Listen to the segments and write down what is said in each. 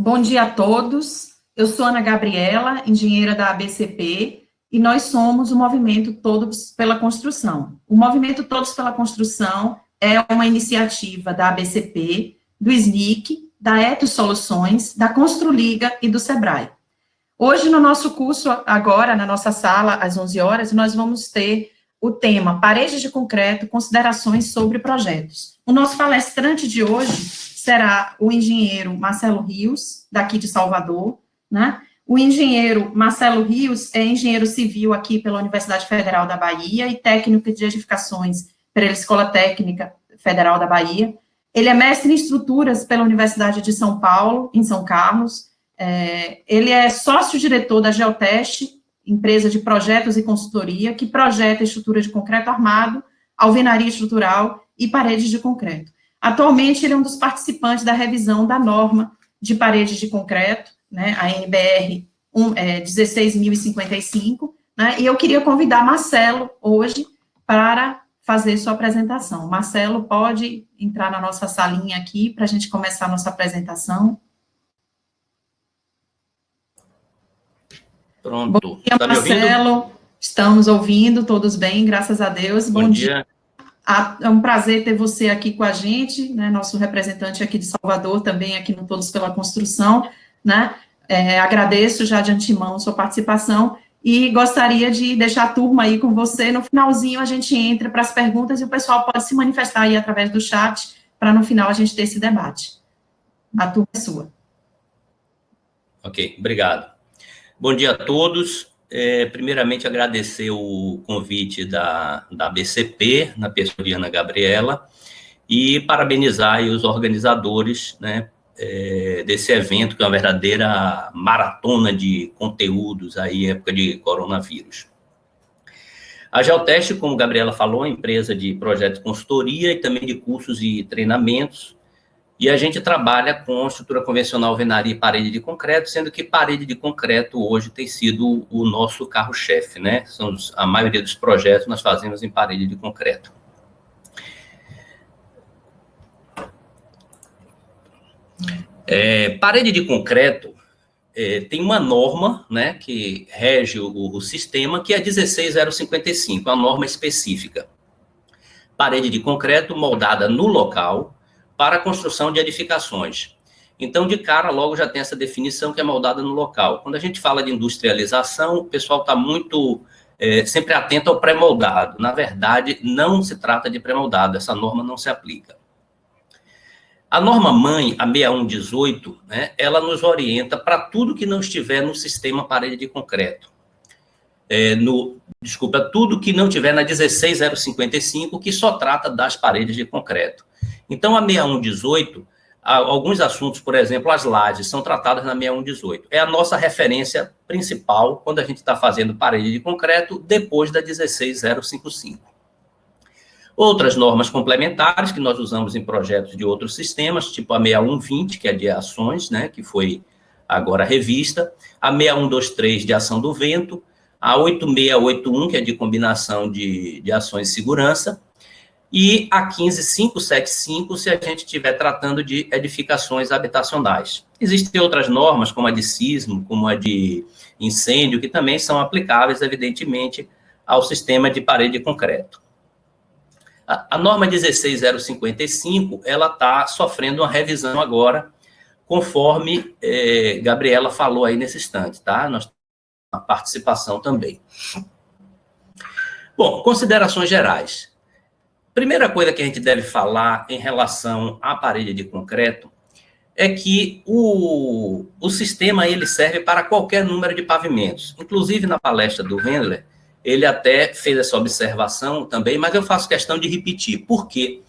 Bom dia a todos. Eu sou Ana Gabriela, engenheira da ABCP, e nós somos o Movimento Todos pela Construção. O Movimento Todos pela Construção é uma iniciativa da ABCP, do SNIC, da Etos Soluções, da Construliga e do Sebrae. Hoje, no nosso curso, agora, na nossa sala, às 11 horas, nós vamos ter o tema Paredes de Concreto, Considerações sobre Projetos. O nosso palestrante de hoje será o engenheiro Marcelo Rios, daqui de Salvador, né? O engenheiro Marcelo Rios é engenheiro civil aqui pela Universidade Federal da Bahia e técnico de edificações pela Escola Técnica Federal da Bahia. Ele é mestre em estruturas pela Universidade de São Paulo, em São Carlos. Ele é sócio-diretor da Geoteste, empresa de projetos e consultoria, que projeta estrutura de concreto armado, alvenaria estrutural e paredes de concreto. Atualmente, ele é um dos participantes da revisão da norma de paredes de concreto, né, a NBR 16.055, né, e eu queria convidar Marcelo hoje para fazer sua apresentação. Marcelo, pode entrar na nossa salinha aqui para a gente começar a nossa apresentação. Pronto. Bom dia, Marcelo. Estamos ouvindo, todos bem, graças a Deus. Bom dia. É um prazer ter você aqui com a gente, né, nosso representante aqui de Salvador, também aqui no Todos pela Construção, né, agradeço já de antemão sua participação e gostaria de deixar a turma aí com você, no finalzinho a gente entra para as perguntas e o pessoal pode se manifestar aí através do chat, para no final a gente ter esse debate. A turma é sua. Ok, obrigado. Bom dia a todos. Primeiramente, agradecer o convite da ABCP, na pessoa de Ana Gabriela, e parabenizar aí os organizadores, né, desse evento, que é uma verdadeira maratona de conteúdos aí, época de coronavírus. A Geoteste, como a Gabriela falou, é uma empresa de projetos de consultoria e também de cursos e treinamentos, e a gente trabalha com estrutura convencional, alvenaria e parede de concreto, sendo que parede de concreto hoje tem sido o nosso carro-chefe, né? A maioria dos projetos nós fazemos em parede de concreto. Parede de concreto tem uma norma, né, que rege o sistema, que é 16055, uma norma específica. Parede de concreto moldada no local, para a construção de edificações. Então, de cara, logo já tem essa definição que é moldada no local. Quando a gente fala de industrialização, o pessoal está muito sempre atento ao pré-moldado. Na verdade, não se trata de pré-moldado, essa norma não se aplica. A norma-mãe, a 6118, né, ela nos orienta para tudo que não estiver no sistema parede de concreto. Tudo que não tiver na 16055, que só trata das paredes de concreto. Então, a 6118, alguns assuntos, por exemplo, as lajes, são tratadas na 6118. É a nossa referência principal quando a gente está fazendo parede de concreto, depois da 16055. Outras normas complementares que nós usamos em projetos de outros sistemas, tipo a 6120, que é de ações, né, que foi agora revista, a 6123 de ação do vento, a 8681, que é de combinação de ações de segurança, e a 15575, se a gente estiver tratando de edificações habitacionais. Existem outras normas, como a de sismo, como a de incêndio, que também são aplicáveis, evidentemente, ao sistema de parede de concreto. A norma 16055, ela está sofrendo uma revisão agora, conforme Gabriela falou aí nesse instante, tá? Nós temos uma participação também. Bom, considerações gerais. Primeira coisa que a gente deve falar em relação à parede de concreto é que o sistema ele serve para qualquer número de pavimentos. Inclusive, na palestra do Wendler, ele até fez essa observação também, mas eu faço questão de repetir. Por quê?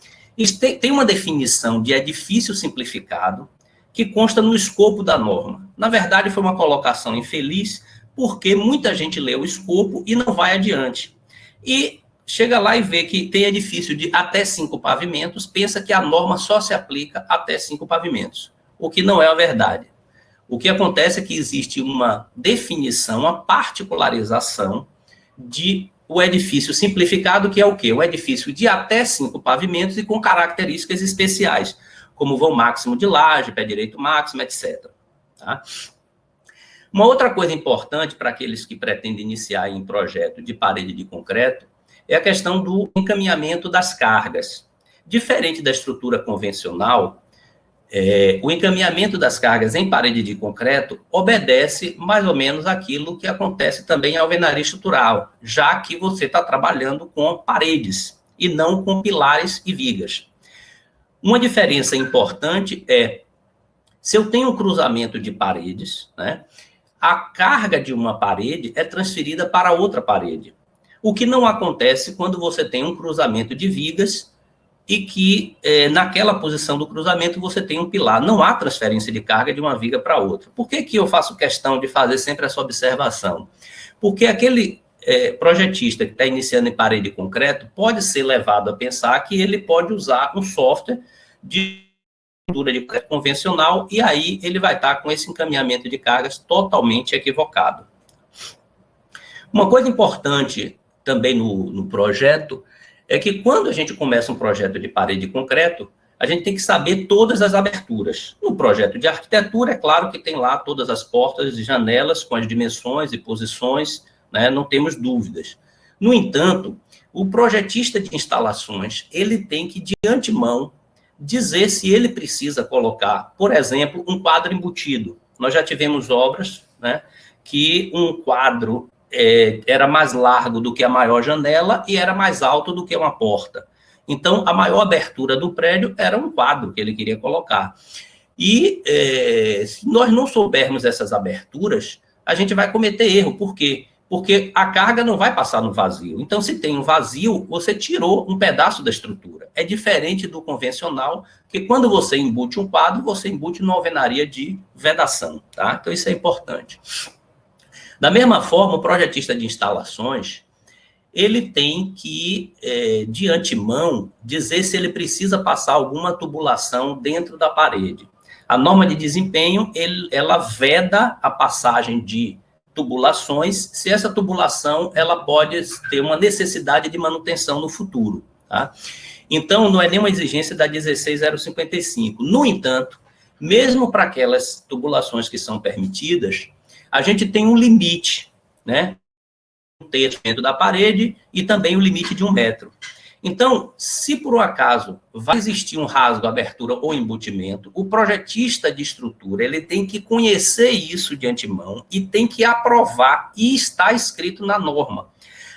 Tem uma definição de edifício simplificado que consta no escopo da norma. Na verdade, foi uma colocação infeliz, porque muita gente lê o escopo e não vai adiante. E chega lá e vê que tem edifício de até 5 pavimentos, pensa que a norma só se aplica até 5 pavimentos, o que não é a verdade. O que acontece é que existe uma definição, uma particularização de o edifício simplificado, que é o quê? O edifício de até 5 pavimentos e com características especiais, como vão máximo de laje, pé direito máximo, etc. tá? Uma outra coisa importante para aqueles que pretendem iniciar em projeto de parede de concreto é a questão do encaminhamento das cargas. Diferente da estrutura convencional, o encaminhamento das cargas em parede de concreto obedece mais ou menos aquilo que acontece também em alvenaria estrutural, já que você está trabalhando com paredes e não com pilares e vigas. Uma diferença importante é, se eu tenho um cruzamento de paredes, né, a carga de uma parede é transferida para outra parede, o que não acontece quando você tem um cruzamento de vigas e que naquela posição do cruzamento você tem um pilar. Não há transferência de carga de uma viga para outra. Por que eu faço questão de fazer sempre essa observação? Porque aquele projetista que está iniciando em parede de concreto pode ser levado a pensar que ele pode usar um software de estrutura de concreto convencional e aí ele vai estar com esse encaminhamento de cargas totalmente equivocado. Uma coisa importante também no projeto é que quando a gente começa um projeto de parede de concreto, a gente tem que saber todas as aberturas. No projeto de arquitetura, é claro que tem lá todas as portas e janelas com as dimensões e posições, né? Não temos dúvidas. No entanto, o projetista de instalações, ele tem que, de antemão, dizer se ele precisa colocar, por exemplo, um quadro embutido. Nós já tivemos obras, né, que um quadro era mais largo do que a maior janela e era mais alto do que uma porta. Então, a maior abertura do prédio era um quadro que ele queria colocar. E se nós não soubermos essas aberturas, a gente vai cometer erro. Por quê? Porque a carga não vai passar no vazio. Então, se tem um vazio, você tirou um pedaço da estrutura. É diferente do convencional, que quando você embute um quadro, você embute numa alvenaria de vedação, tá? Então, isso é importante. Da mesma forma, o projetista de instalações, ele tem que, de antemão, dizer se ele precisa passar alguma tubulação dentro da parede. A norma de desempenho, ela veda a passagem de tubulações, se essa tubulação ela pode ter uma necessidade de manutenção no futuro. Tá? Então, não é nenhuma exigência da 16055. No entanto, mesmo para aquelas tubulações que são permitidas, a gente tem um limite, né? Um terço dentro da parede e também o limite de 1 metro. Então, se por um acaso vai existir um rasgo, abertura ou embutimento, o projetista de estrutura ele tem que conhecer isso de antemão e tem que aprovar, e está escrito na norma.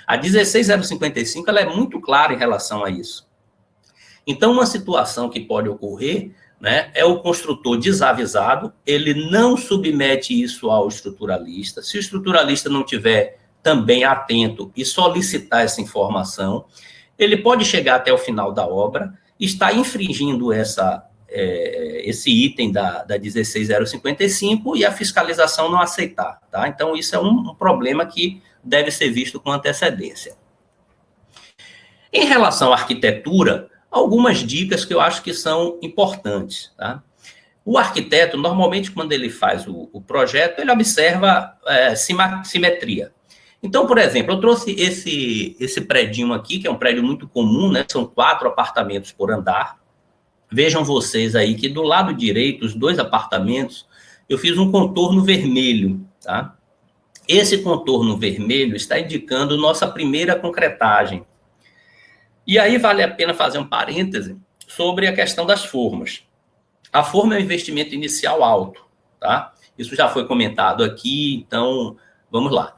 A 16055 ela é muito clara em relação a isso. Então, uma situação que pode ocorrer, né, é o construtor desavisado, ele não submete isso ao estruturalista. Se o estruturalista não tiver também atento e solicitar essa informação, ele pode chegar até o final da obra, está infringindo esse item da 16055 e a fiscalização não aceitar. Tá? Então, isso é um problema que deve ser visto com antecedência. Em relação à arquitetura, algumas dicas que eu acho que são importantes. Tá? O arquiteto, normalmente, quando ele faz o projeto, ele observa simetria. Então, por exemplo, eu trouxe esse predinho aqui, que é um prédio muito comum, né? São 4 apartamentos por andar. Vejam vocês aí que do lado direito, os 2 apartamentos, eu fiz um contorno vermelho, tá? Esse contorno vermelho está indicando nossa primeira concretagem. E aí vale a pena fazer um parêntese sobre a questão das formas. A forma é um investimento inicial alto, tá? Isso já foi comentado aqui, então vamos lá.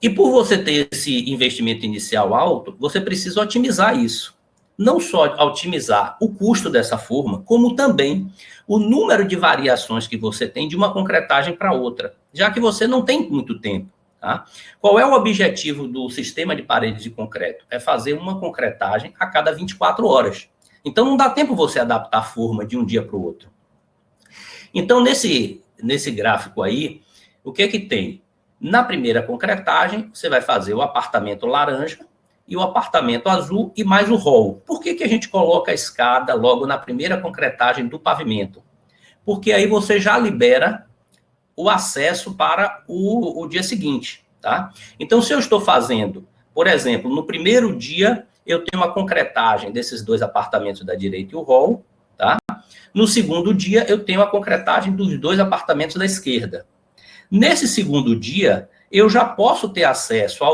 E por você ter esse investimento inicial alto, você precisa otimizar isso. Não só otimizar o custo dessa forma, como também o número de variações que você tem de uma concretagem para outra, já que você não tem muito tempo. Tá? Qual é o objetivo do sistema de paredes de concreto? É fazer uma concretagem a cada 24 horas. Então, não dá tempo você adaptar a forma de um dia para o outro. Então, nesse gráfico aí, o que é que tem? Na primeira concretagem, você vai fazer o apartamento laranja e o apartamento azul e mais o hall. Por que a gente coloca a escada logo na primeira concretagem do pavimento? Porque aí você já libera o acesso para o dia seguinte, tá? Então, se eu estou fazendo, por exemplo, no primeiro dia, eu tenho uma concretagem desses 2 apartamentos da direita e o hall, tá? No segundo dia, eu tenho a concretagem dos 2 apartamentos da esquerda. Nesse segundo dia, eu já posso ter acesso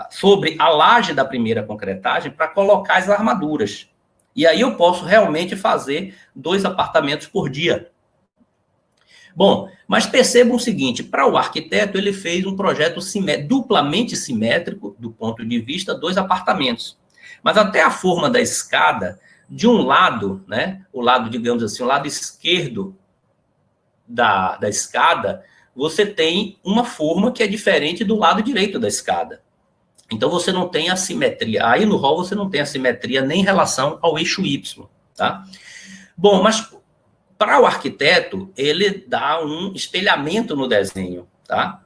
sobre a laje da primeira concretagem para colocar as armaduras. E aí eu posso realmente fazer 2 apartamentos por dia. Bom, mas percebam o seguinte, para o arquiteto, ele fez um projeto duplamente simétrico, do ponto de vista 2 apartamentos. Mas até a forma da escada, de um lado, né, o lado, digamos assim, o lado esquerdo da escada, você tem uma forma que é diferente do lado direito da escada. Então, você não tem assimetria. Aí, no hall, você não tem assimetria nem em relação ao eixo Y, tá? Bom, mas para o arquiteto, ele dá um espelhamento no desenho, tá?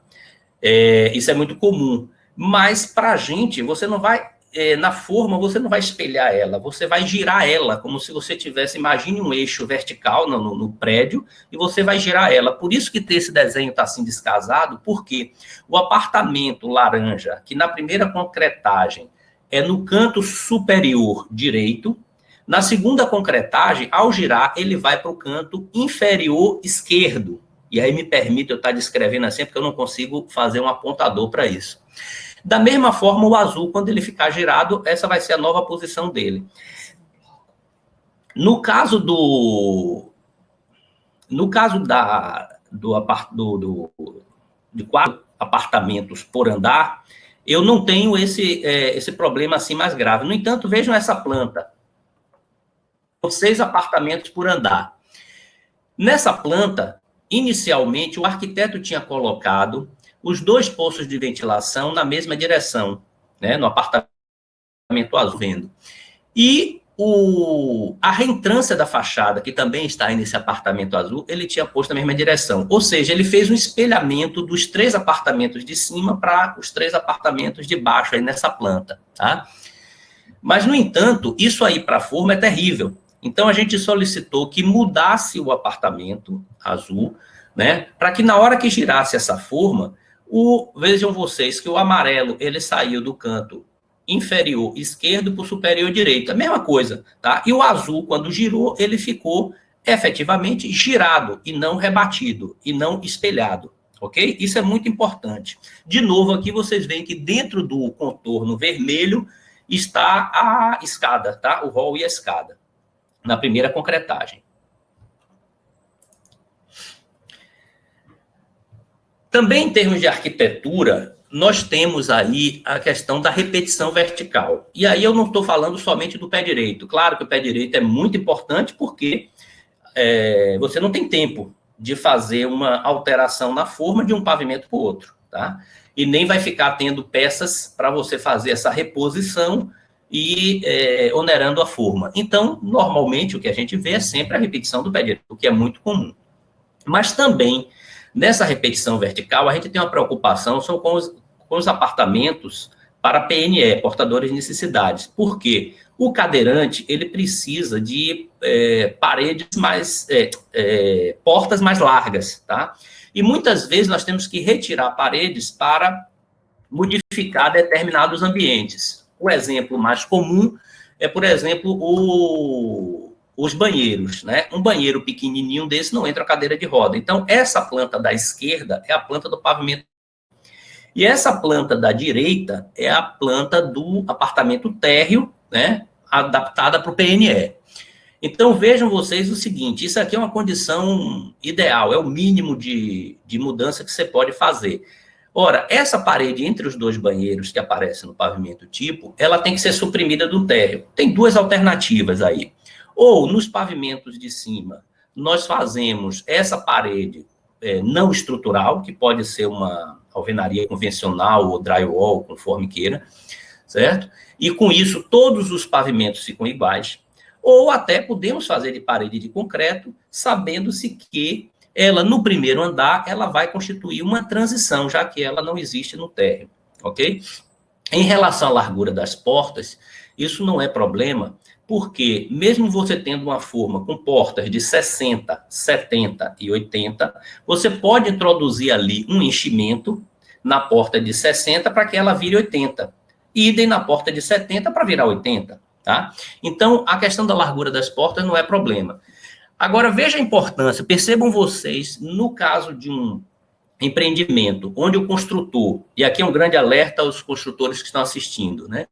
Isso é muito comum. Mas, para a gente, você não vai... na forma, você não vai espelhar ela, você vai girar ela, como se você tivesse, imagine um eixo vertical no prédio, e você vai girar ela. Por isso que esse desenho está assim descasado, porque o apartamento laranja, que na primeira concretagem é no canto superior direito, na segunda concretagem, ao girar, ele vai para o canto inferior esquerdo. E aí me permite eu estar descrevendo assim, porque eu não consigo fazer um apontador para isso. Da mesma forma, o azul, quando ele ficar girado, essa vai ser a nova posição dele. No caso de 4 apartamentos por andar, eu não tenho esse problema assim mais grave. No entanto, vejam essa planta. 6 apartamentos por andar. Nessa planta, inicialmente, o arquiteto tinha colocado os 2 poços de ventilação na mesma direção, né, no apartamento azul, vendo. E a reentrância da fachada, que também está aí nesse apartamento azul, ele tinha posto na mesma direção. Ou seja, ele fez um espelhamento dos 3 apartamentos de cima para os 3 apartamentos de baixo, aí nessa planta, tá? Mas, no entanto, isso aí para a forma é terrível. Então, a gente solicitou que mudasse o apartamento azul, né, para que na hora que girasse essa forma, vejam vocês que o amarelo, ele saiu do canto inferior esquerdo para o superior direito, a mesma coisa, tá? E o azul, quando girou, ele ficou efetivamente girado e não rebatido, e não espelhado, ok? Isso é muito importante. De novo, aqui vocês veem que dentro do contorno vermelho está a escada, tá? O hall e a escada, na primeira concretagem. Também em termos de arquitetura, nós temos aí a questão da repetição vertical. E aí eu não estou falando somente do pé direito. Claro que o pé direito é muito importante porque você não tem tempo de fazer uma alteração na forma de um pavimento para o outro, tá? E nem vai ficar tendo peças para você fazer essa reposição e onerando a forma. Então, normalmente, o que a gente vê é sempre a repetição do pé direito, o que é muito comum. Mas também, nessa repetição vertical, a gente tem uma preocupação com os apartamentos para PNE, portadores de necessidades. Por quê? O cadeirante, ele precisa de paredes mais... portas mais largas, tá? E muitas vezes nós temos que retirar paredes para modificar determinados ambientes. O exemplo mais comum é, por exemplo, os banheiros, né? Um banheiro pequenininho desse não entra a cadeira de roda. Então, essa planta da esquerda é a planta do pavimento. E essa planta da direita é a planta do apartamento térreo, né? Adaptada para o PNE. Então, vejam vocês o seguinte, isso aqui é uma condição ideal, é o mínimo de mudança que você pode fazer. Ora, essa parede entre os 2 banheiros que aparece no pavimento tipo, ela tem que ser suprimida do térreo. Tem 2 alternativas aí. Ou, nos pavimentos de cima, nós fazemos essa parede não estrutural, que pode ser uma alvenaria convencional ou drywall, conforme queira, certo? E, com isso, todos os pavimentos ficam iguais. Ou até podemos fazer de parede de concreto, sabendo-se que ela, no primeiro andar, ela vai constituir uma transição, já que ela não existe no térreo, ok? Em relação à largura das portas, isso não é problema, porque mesmo você tendo uma forma com portas de 60, 70 e 80, você pode introduzir ali um enchimento na porta de 60 para que ela vire 80. Idem na porta de 70 para virar 80. tá? Então, a questão da largura das portas não é problema. Agora, veja a importância, percebam vocês, no caso de um empreendimento, onde o construtor, e aqui é um grande alerta aos construtores que estão assistindo, né?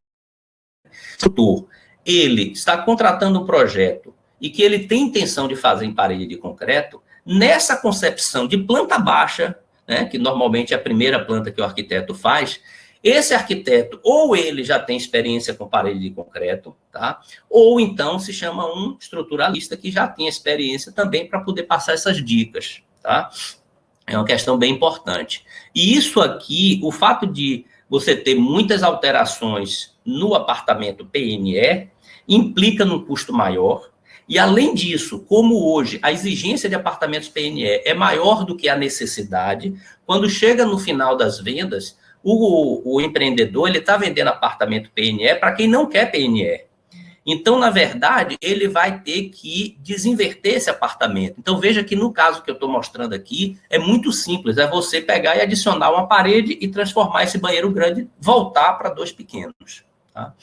O construtor, ele está contratando um projeto e que ele tem intenção de fazer em parede de concreto, nessa concepção de planta baixa, né, que normalmente é a primeira planta que o arquiteto faz, esse arquiteto, ou ele já tem experiência com parede de concreto, tá? Ou então se chama um estruturalista que já tem experiência também para poder passar essas dicas, tá? É uma questão bem importante. E isso aqui, o fato de você ter muitas alterações no apartamento PNE, implica num custo maior. E, além disso, como hoje a exigência de apartamentos PNE é maior do que a necessidade, quando chega no final das vendas, o empreendedor está vendendo apartamento PNE para quem não quer PNE. Então, na verdade, ele vai ter que desinverter esse apartamento. Então, veja que no caso que eu estou mostrando aqui, é muito simples, é você pegar e adicionar uma parede e transformar esse banheiro grande, voltar para 2 pequenos. Tá?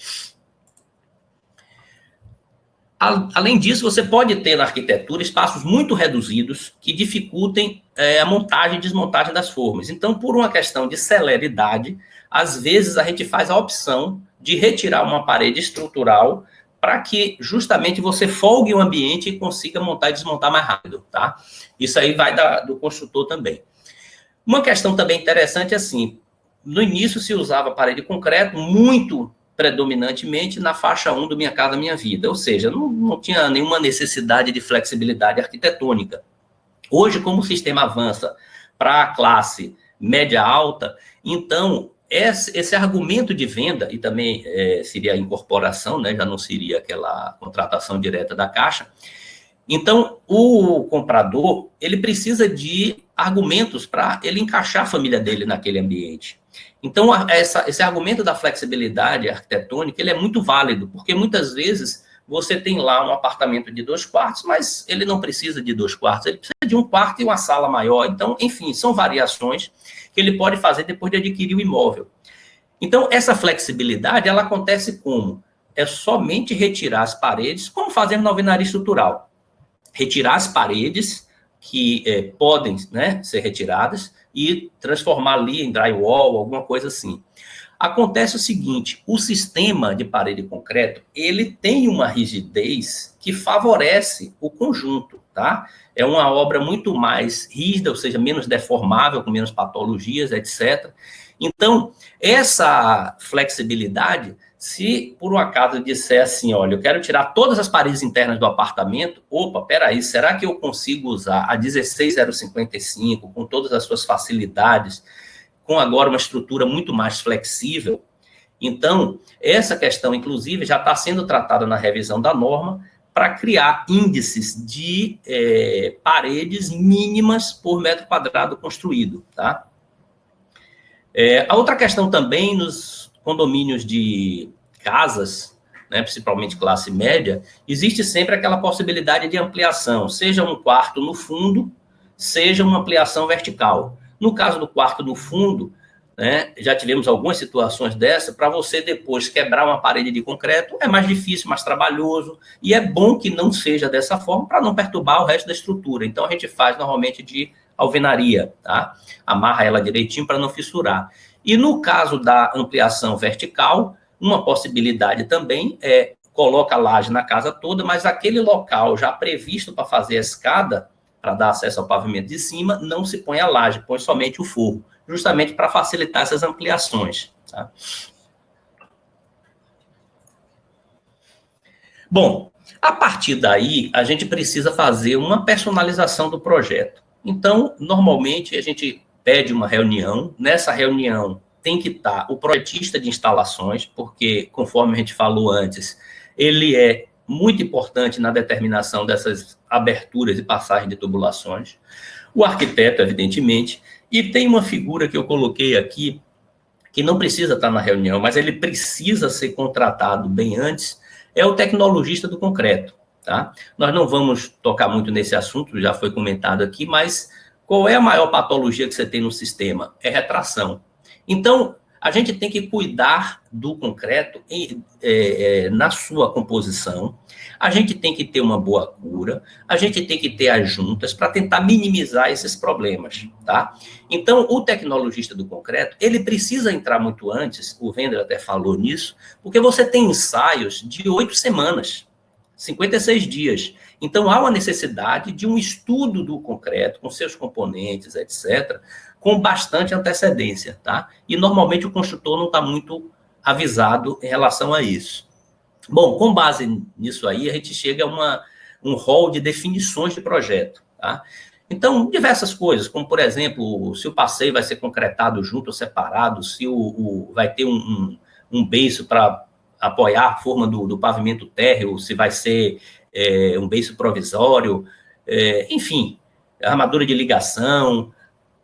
Além disso, você pode ter na arquitetura espaços muito reduzidos que dificultem a montagem e desmontagem das formas. Então, por uma questão de celeridade, às vezes a gente faz a opção de retirar uma parede estrutural para que justamente você folgue o ambiente e consiga montar e desmontar mais rápido, tá? Isso aí vai do construtor também. Uma questão também interessante é assim, no início se usava parede de concreto muito predominantemente na faixa 1 do Minha Casa Minha Vida, ou seja, não tinha nenhuma necessidade de flexibilidade arquitetônica. Hoje, como o sistema avança para a classe média-alta, então esse argumento de venda, e também seria a incorporação, né, já não seria aquela contratação direta da Caixa, então o comprador ele precisa de argumentos para ele encaixar a família dele naquele ambiente. Então, esse argumento da flexibilidade arquitetônica, ele é muito válido, porque muitas vezes você tem lá um apartamento de 2 quartos, mas ele não precisa de 2 quartos, ele precisa de 1 quarto e uma sala maior. Então, enfim, são variações que ele pode fazer depois de adquirir o imóvel. Então, essa flexibilidade, ela acontece como? É somente retirar as paredes, como fazemos na alvenaria estrutural. Retirar as paredes que podem, né, ser retiradas, e transformar ali em drywall, alguma coisa assim. Acontece o seguinte, o sistema de parede de concreto, ele tem uma rigidez que favorece o conjunto, tá? É uma obra muito mais rígida, ou seja, menos deformável, com menos patologias, etc. Então, essa flexibilidade, se por um acaso eu disser assim, olha, eu quero tirar todas as paredes internas do apartamento, opa, peraí, será que eu consigo usar a 16055 com todas as suas facilidades, com agora uma estrutura muito mais flexível? Então, essa questão, inclusive, já está sendo tratada na revisão da norma para criar índices de paredes mínimas por metro quadrado construído, tá? A outra questão também nos condomínios de casas, né, principalmente classe média, existe sempre aquela possibilidade de ampliação, seja um quarto no fundo, seja uma ampliação vertical. No caso do quarto no fundo, né, já tivemos algumas situações dessa, para você depois quebrar uma parede de concreto é mais difícil, mais trabalhoso, e é bom que não seja dessa forma para não perturbar o resto da estrutura. Então a gente faz normalmente de alvenaria, tá? Amarra ela direitinho para não fissurar. E no caso da ampliação vertical, uma possibilidade também coloca a laje na casa toda, mas aquele local já previsto para fazer a escada, para dar acesso ao pavimento de cima, não se põe a laje, põe somente o forro, justamente para facilitar essas ampliações. Tá? Bom, a partir daí, a gente precisa fazer uma personalização do projeto. Então, normalmente, a gente pede uma reunião, nessa reunião tem que estar o projetista de instalações, porque, conforme a gente falou antes, ele é muito importante na determinação dessas aberturas e passagens de tubulações, o arquiteto, evidentemente, e tem uma figura que eu coloquei aqui, que não precisa estar na reunião, mas ele precisa ser contratado bem antes, é o tecnologista do concreto, tá? Nós não vamos tocar muito nesse assunto, já foi comentado aqui, mas qual é a maior patologia que você tem no sistema? É retração. Então, a gente tem que cuidar do concreto na sua composição, a gente tem que ter uma boa cura, a gente tem que ter as juntas para tentar minimizar esses problemas, tá? Então, o tecnologista do concreto, ele precisa entrar muito antes, o Wendel até falou nisso, porque você tem ensaios de 8 semanas, 56 dias. Então, há uma necessidade de um estudo do concreto, com seus componentes, etc., com bastante antecedência, tá? E, normalmente, o construtor não está muito avisado em relação a isso. Bom, com base nisso aí, a gente chega a um rol de definições de projeto, tá? Então, diversas coisas, como, por exemplo, se o passeio vai ser concretado junto ou separado, se vai ter um beiço para apoiar a forma do pavimento térreo, se vai ser um beiço provisório, enfim, armadura de ligação.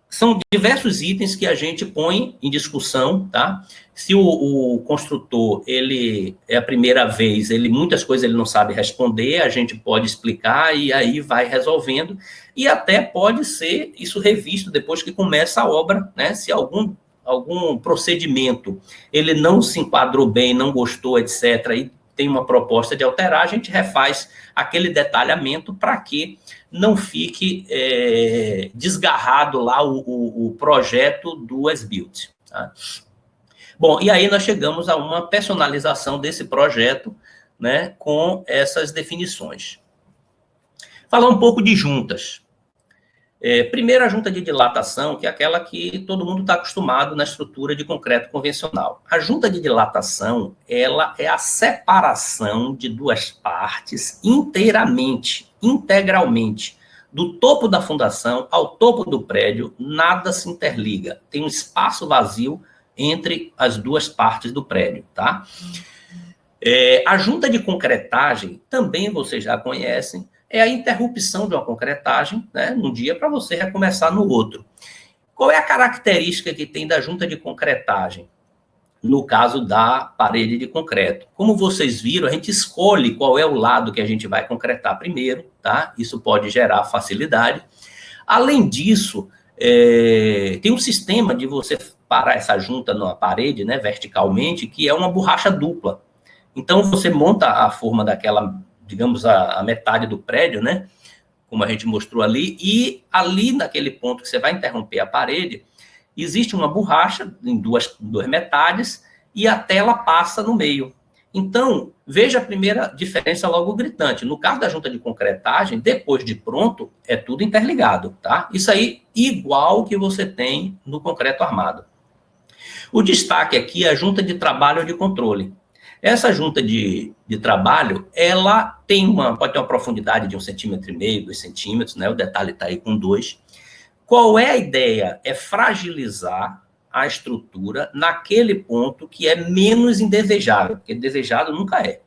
São diversos itens que a gente põe em discussão, tá? Se o construtor, ele é a primeira vez, muitas coisas ele não sabe responder, a gente pode explicar e aí vai resolvendo, e até pode ser isso revisto depois que começa a obra, né? Se algum procedimento ele não se enquadrou bem, não gostou, etc., e tem uma proposta de alterar, a gente refaz aquele detalhamento para que não fique desgarrado lá o projeto do as-built. Tá? Bom, e aí nós chegamos a uma personalização desse projeto, né, com essas definições. Falar um pouco de juntas. Primeiro, a junta de dilatação, que é aquela que todo mundo está acostumado na estrutura de concreto convencional. A junta de dilatação, ela é a separação de duas partes integralmente, do topo da fundação ao topo do prédio, nada se interliga. Tem um espaço vazio entre as duas partes do prédio, tá? A junta de concretagem, também vocês já conhecem, é a interrupção de uma concretagem, né, num dia para você recomeçar no outro. Qual é a característica que tem da junta de concretagem? No caso da parede de concreto. Como vocês viram, a gente escolhe qual é o lado que a gente vai concretar primeiro, tá? Isso pode gerar facilidade. Além disso, tem um sistema de você parar essa junta na parede, né, verticalmente, que é uma borracha dupla. Então, você monta a forma daquela, digamos, a metade do prédio, né? Como a gente mostrou ali, e ali naquele ponto que você vai interromper a parede, existe uma borracha em duas metades e a tela passa no meio. Então, veja a primeira diferença logo gritante. No caso da junta de concretagem, depois de pronto, é tudo interligado, tá? Isso aí igual que você tem no concreto armado. O destaque aqui é a junta de trabalho de controle. Essa junta de trabalho, ela pode ter uma profundidade de 1,5 cm, 2 centímetros, né? O detalhe está aí com 2. Qual é a ideia? É fragilizar a estrutura naquele ponto que é menos indesejável, porque desejado nunca é.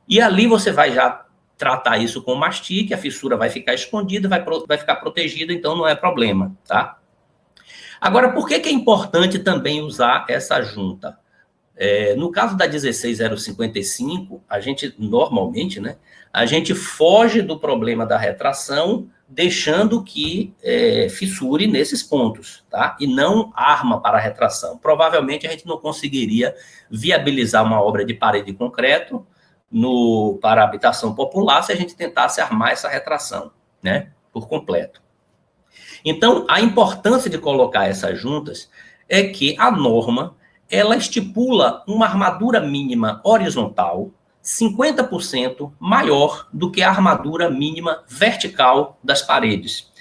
E ali você vai já tratar isso com mastique, a fissura vai ficar escondida, vai ficar protegida, então não é problema, tá? Agora, por que é importante também usar essa junta? No caso da 16055, a gente normalmente, né, a gente foge do problema da retração, deixando que fissure nesses pontos, tá? E não arma para a retração. Provavelmente a gente não conseguiria viabilizar uma obra de parede de concreto para a habitação popular se a gente tentasse armar essa retração, né, por completo. Então, a importância de colocar essas juntas é que a norma ela estipula uma armadura mínima horizontal 50% maior do que a armadura mínima vertical das paredes.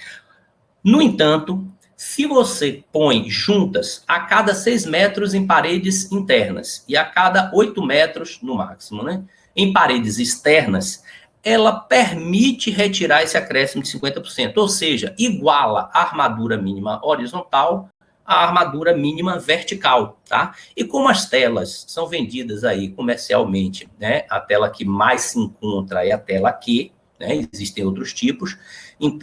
No entanto, se você põe juntas a cada 6 metros em paredes internas e a cada 8 metros no máximo, né, em paredes externas, ela permite retirar esse acréscimo de 50%, ou seja, iguala a armadura mínima horizontal a armadura mínima vertical, tá? E como as telas são vendidas aí comercialmente, né? A tela que mais se encontra é a tela Q, né? Existem outros tipos,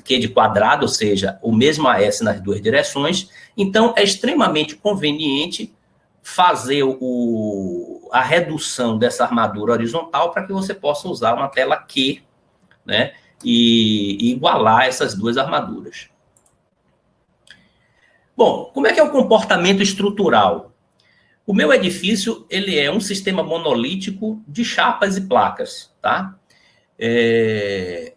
Q de quadrado, ou seja, o mesmo AS nas duas direções. Então, é extremamente conveniente fazer a redução dessa armadura horizontal para que você possa usar uma tela Q, né? E igualar essas duas armaduras. Bom, como é que é o comportamento estrutural? O meu edifício, ele é um sistema monolítico de chapas e placas, tá?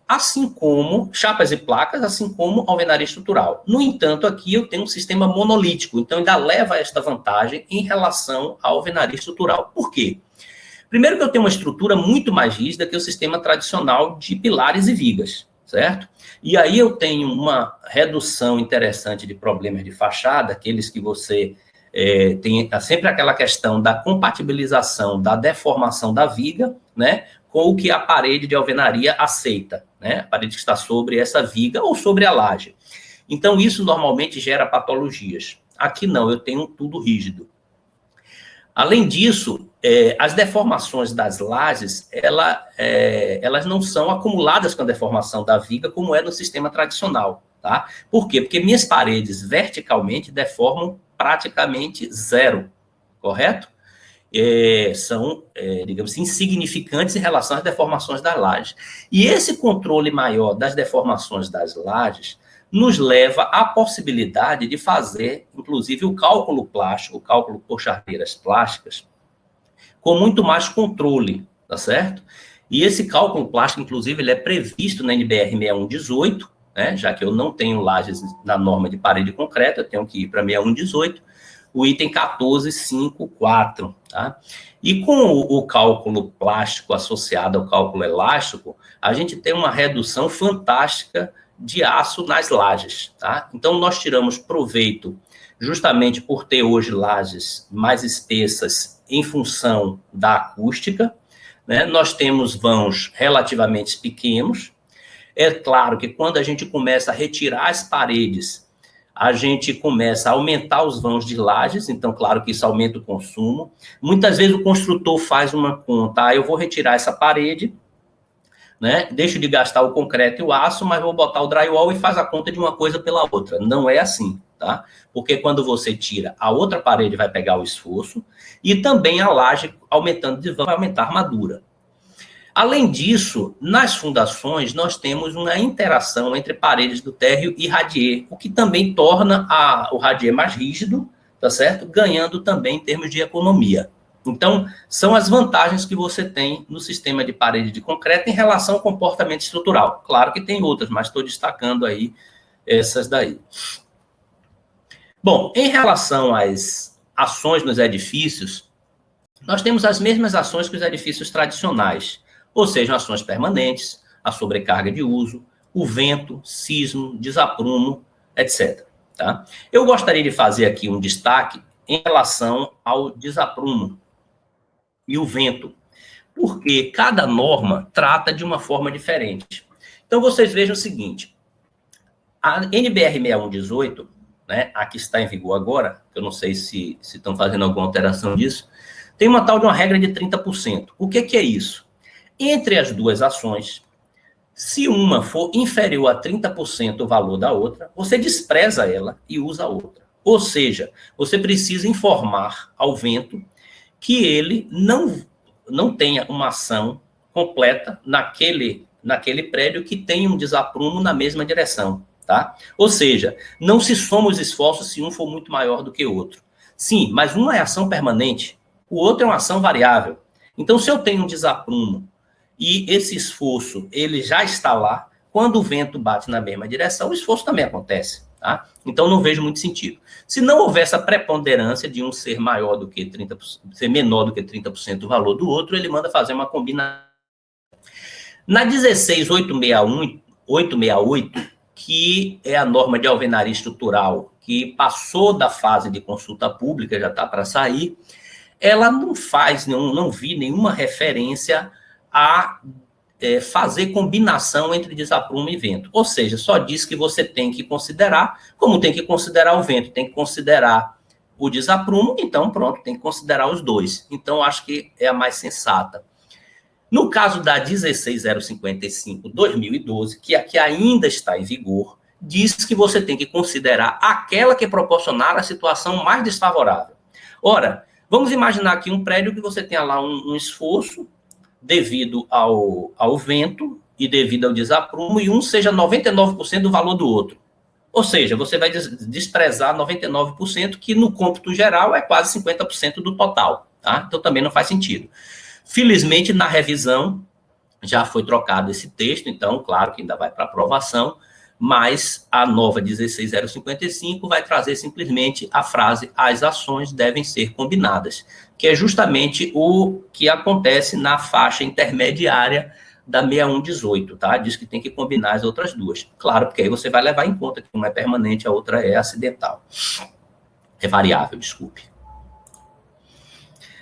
Assim como chapas e placas, assim como alvenaria estrutural. No entanto, aqui eu tenho um sistema monolítico, então ainda leva esta vantagem em relação à alvenaria estrutural. Por quê? Primeiro que eu tenho uma estrutura muito mais rígida que o sistema tradicional de pilares e vigas, certo? E aí eu tenho uma redução interessante de problemas de fachada, aqueles que você tem sempre aquela questão da compatibilização, da deformação da viga, né, com o que a parede de alvenaria aceita, né, a parede que está sobre essa viga ou sobre a laje. Então, isso normalmente gera patologias. Aqui não, eu tenho tudo rígido. Além disso, as deformações das lajes, elas não são acumuladas com a deformação da viga, como é no sistema tradicional, tá? Por quê? Porque minhas paredes verticalmente deformam praticamente zero, correto? São, digamos assim, insignificantes em relação às deformações das lajes. E esse controle maior das deformações das lajes nos leva à possibilidade de fazer, inclusive, o cálculo plástico, o cálculo por charteiras plásticas, com muito mais controle, tá certo? E esse cálculo plástico, inclusive, ele é previsto na NBR 6118, né, já que eu não tenho lajes na norma de parede concreta, eu tenho que ir para 6118, o item 1454, tá? E com o cálculo plástico associado ao cálculo elástico, a gente tem uma redução fantástica de aço nas lajes, tá? Então, nós tiramos proveito justamente por ter hoje lajes mais espessas em função da acústica, né? Nós temos vãos relativamente pequenos. É claro que quando a gente começa a retirar as paredes, a gente começa a aumentar os vãos de lajes, então, claro que isso aumenta o consumo. Muitas vezes o construtor faz uma conta, eu vou retirar essa parede, né? Deixo de gastar o concreto e o aço, mas vou botar o drywall e faz a conta de uma coisa pela outra. Não é assim, tá? Porque quando você tira, a outra parede vai pegar o esforço e também a laje, aumentando de vão, vai aumentar a armadura. Além disso, nas fundações, nós temos uma interação entre paredes do térreo e radier, o que também torna o radier mais rígido, tá certo? Ganhando também em termos de economia. Então, são as vantagens que você tem no sistema de parede de concreto em relação ao comportamento estrutural. Claro que tem outras, mas estou destacando aí essas daí. Bom, em relação às ações nos edifícios, nós temos as mesmas ações que os edifícios tradicionais, ou seja, ações permanentes, a sobrecarga de uso, o vento, sismo, desaprumo, etc. Tá? Eu gostaria de fazer aqui um destaque em relação ao desaprumo e o vento, porque cada norma trata de uma forma diferente. Então, vocês vejam o seguinte, a NBR 6118, né, a que está em vigor agora, eu não sei se estão fazendo alguma alteração disso, tem uma tal de uma regra de 30%. O que é isso? Entre as duas ações, se uma for inferior a 30% o valor da outra, você despreza ela e usa a outra. Ou seja, você precisa informar ao vento que ele não tenha uma ação completa naquele prédio que tenha um desaprumo na mesma direção, tá? Ou seja, não se soma os esforços se um for muito maior do que o outro. Sim, mas uma é ação permanente, o outro é uma ação variável. Então, se eu tenho um desaprumo e esse esforço ele já está lá, quando o vento bate na mesma direção, o esforço também acontece, tá? Então, não vejo muito sentido. Se não houver essa preponderância de um ser maior do que 30%, ser menor do que 30% do valor do outro, ele manda fazer uma combinação. Na 16868, que é a norma de alvenaria estrutural, que passou da fase de consulta pública, já está para sair, ela não vi nenhuma referência a fazer combinação entre desaprumo e vento. Ou seja, só diz que você tem que considerar, como tem que considerar o vento, tem que considerar o desaprumo, então pronto, tem que considerar os dois. Então, acho que é a mais sensata. No caso da 16055/2012, que aqui ainda está em vigor, diz que você tem que considerar aquela que proporcionar a situação mais desfavorável. Ora, vamos imaginar aqui um prédio que você tenha lá um esforço devido ao vento e devido ao desaprumo, e um seja 99% do valor do outro. Ou seja, você vai desprezar 99%, que no cômputo geral é quase 50% do total, tá? Então também não faz sentido. Felizmente, na revisão, já foi trocado esse texto, então, claro que ainda vai para aprovação, mas a nova 16055 vai trazer simplesmente a frase as ações devem ser combinadas, que é justamente o que acontece na faixa intermediária da 6118, tá? Diz que tem que combinar as outras duas. Claro, porque aí você vai levar em conta que uma é permanente, a outra é acidental. É variável, desculpe.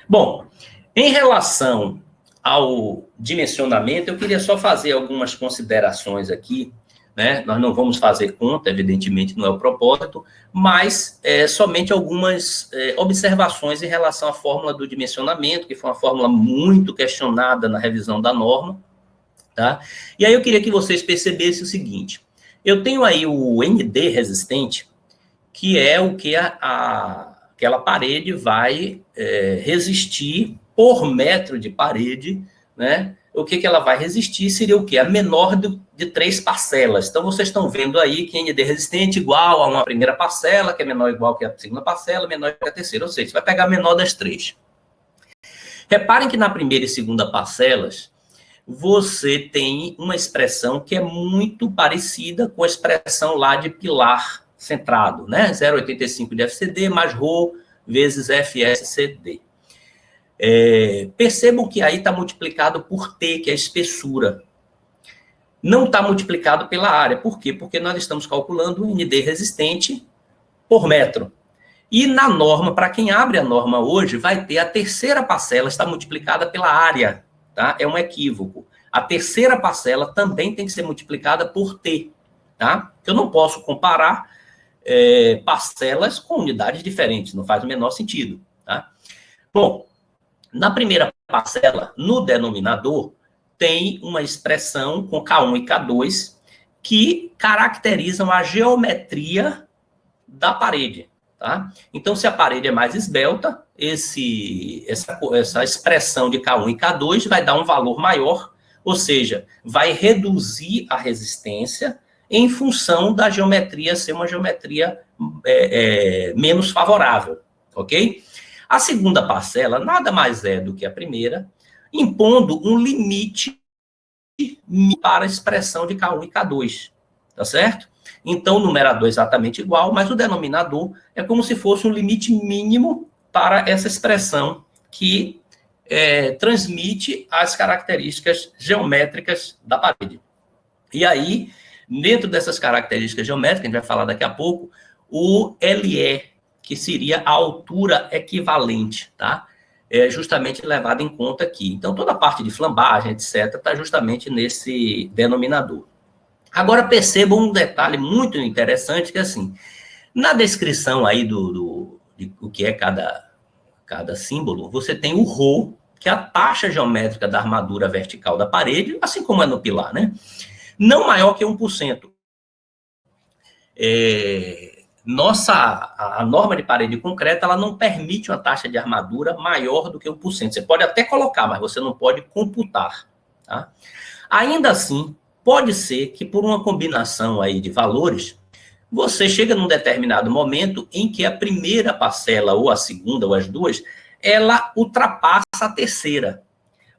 Bom, em relação ao dimensionamento, eu queria só fazer algumas considerações aqui, né? Nós não vamos fazer conta, evidentemente, não é o propósito, mas somente algumas observações em relação à fórmula do dimensionamento, que foi uma fórmula muito questionada na revisão da norma, tá? E aí eu queria que vocês percebessem o seguinte, eu tenho aí o ND resistente, que é o que aquela parede vai resistir por metro de parede, né? O que ela vai resistir seria o quê? A menor de 3 parcelas. Então, vocês estão vendo aí que ND resistente igual a uma primeira parcela, que é menor ou igual que a segunda parcela, menor que a terceira. Ou seja, você vai pegar a menor das 3. Reparem que na primeira e segunda parcelas, você tem uma expressão que é muito parecida com a expressão lá de pilar centrado, né? 0,85 de FCD mais ρ vezes FSCD. Percebam que aí está multiplicado por T, que é a espessura. Não está multiplicado pela área. Por quê? Porque nós estamos calculando o ND resistente por metro. E na norma, para quem abre a norma hoje, vai ter a terceira parcela está multiplicada pela área. Tá? É um equívoco. A terceira parcela também tem que ser multiplicada por T. Tá? Eu não posso comparar parcelas com unidades diferentes. Não faz o menor sentido. Tá? Bom, na primeira parcela, no denominador, tem uma expressão com K1 e K2 que caracterizam a geometria da parede. Tá? Então, se a parede é mais esbelta, essa expressão de K1 e K2 vai dar um valor maior, ou seja, vai reduzir a resistência em função da geometria ser uma geometria menos favorável, ok? A segunda parcela nada mais é do que a primeira, impondo um limite para a expressão de K1 e K2, tá certo? Então, o numerador é exatamente igual, mas o denominador é como se fosse um limite mínimo para essa expressão que transmite as características geométricas da parede. E aí, dentro dessas características geométricas, a gente vai falar daqui a pouco, o LE, que seria a altura equivalente, tá? É justamente levado em conta aqui. Então, toda a parte de flambagem, etc., está justamente nesse denominador. Agora, percebam um detalhe muito interessante, que assim, na descrição aí de o que é cada símbolo, você tem o ρ, que é a taxa geométrica da armadura vertical da parede, assim como é no pilar, né? Não maior que 1%. A norma de parede concreta, ela não permite uma taxa de armadura maior do que 1%. Você pode até colocar, mas você não pode computar. Tá? Ainda assim, pode ser que por uma combinação aí de valores, você chega num determinado momento em que a primeira parcela, ou a segunda, ou as duas, ela ultrapassa a terceira.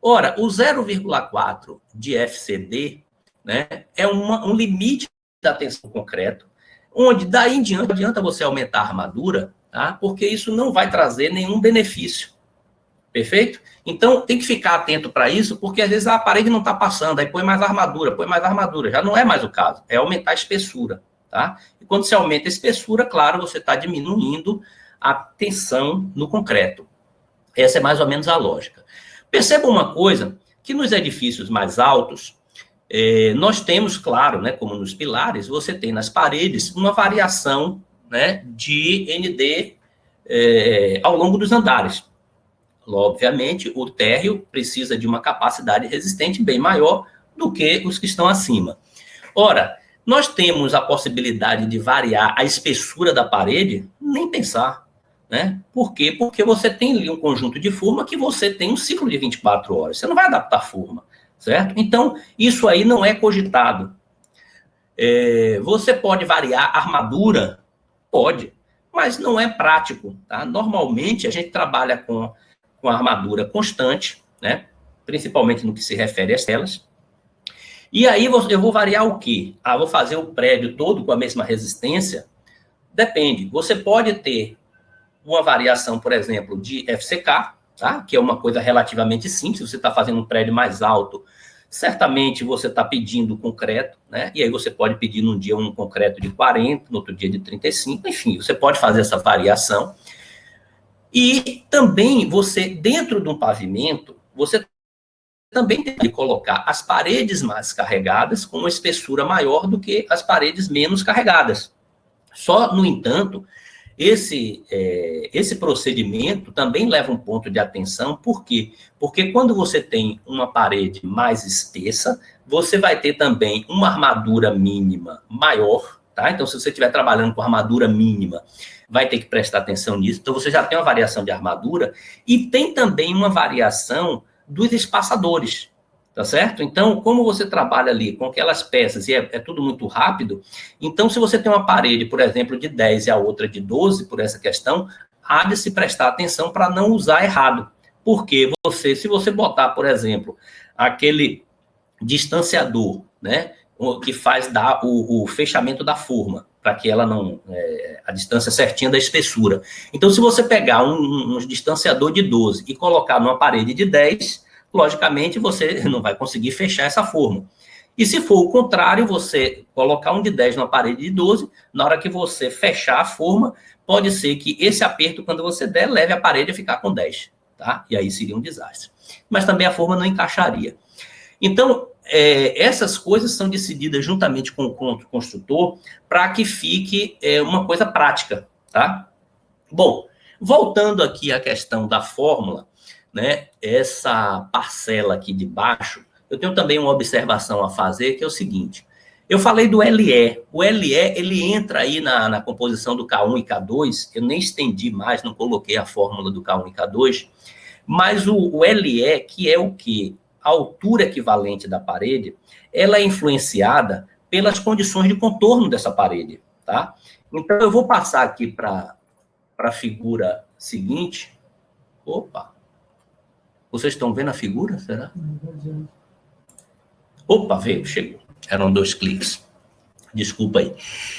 Ora, o 0,4 de FCD, né, é um limite da tensão concreto, onde daí em diante adianta você aumentar a armadura, tá? Porque isso não vai trazer nenhum benefício. Perfeito? Então, tem que ficar atento para isso, porque às vezes a parede não está passando, aí põe mais armadura. Já não é mais o caso, é aumentar a espessura, tá? E quando você aumenta a espessura, claro, você está diminuindo a tensão no concreto. Essa é mais ou menos a lógica. Perceba uma coisa, que nos edifícios mais altos, nós temos, claro, né, como nos pilares, você tem nas paredes uma variação, né, de ND ao longo dos andares. Obviamente, o térreo precisa de uma capacidade resistente bem maior do que os que estão acima. Ora, nós temos a possibilidade de variar a espessura da parede? Nem pensar. Né? Por quê? Porque você tem ali um conjunto de forma que você tem um ciclo de 24 horas. Você não vai adaptar a forma, certo? Então, isso aí não é cogitado. Você pode variar a armadura? Pode, mas não é prático, tá? Normalmente, a gente trabalha com a armadura constante, né? Principalmente no que se refere às telas. E aí, eu vou variar o quê? Vou fazer o prédio todo com a mesma resistência? Depende. Você pode ter uma variação, por exemplo, de FCK, tá? Que é uma coisa relativamente simples. Você está fazendo um prédio mais alto, certamente você está pedindo concreto, né? E aí você pode pedir num dia um concreto de 40, no outro dia de 35, enfim, você pode fazer essa variação. E também você, dentro de um pavimento, você também tem que colocar as paredes mais carregadas com uma espessura maior do que as paredes menos carregadas. Só, no entanto, esse procedimento também leva um ponto de atenção, por quê? Porque quando você tem uma parede mais espessa, você vai ter também uma armadura mínima maior, tá? Então, se você estiver trabalhando com armadura mínima, vai ter que prestar atenção nisso. Então, você já tem uma variação de armadura e tem também uma variação dos espaçadores, tá certo? Então, como você trabalha ali com aquelas peças e é tudo muito rápido, então, se você tem uma parede, por exemplo, de 10 e a outra de 12, por essa questão, há de se prestar atenção para não usar errado. Porque se você botar, por exemplo, aquele distanciador, né, que faz o fechamento da forma, para que ela não... a distância certinha da espessura. Então, se você pegar um distanciador de 12 e colocar numa parede de 10, logicamente, você não vai conseguir fechar essa forma. E se for o contrário, você colocar um de 10 numa parede de 12, na hora que você fechar a forma, pode ser que esse aperto, quando você der, leve a parede a ficar com 10, tá? E aí seria um desastre. Mas também a forma não encaixaria. Então, essas coisas são decididas juntamente com o construtor para que fique uma coisa prática, tá? Bom, voltando aqui à questão da fórmula, né, essa parcela aqui de baixo, eu tenho também uma observação a fazer, que é o seguinte, eu falei do LE, o LE, ele entra aí na composição do K1 e K2, eu nem estendi mais, não coloquei a fórmula do K1 e K2, mas o LE, que é o quê? A altura equivalente da parede, ela é influenciada pelas condições de contorno dessa parede, tá? Então, eu vou passar aqui para a figura seguinte. Opa! Vocês estão vendo a figura, será? Opa, veio, chegou. Eram 2 cliques. Desculpa aí.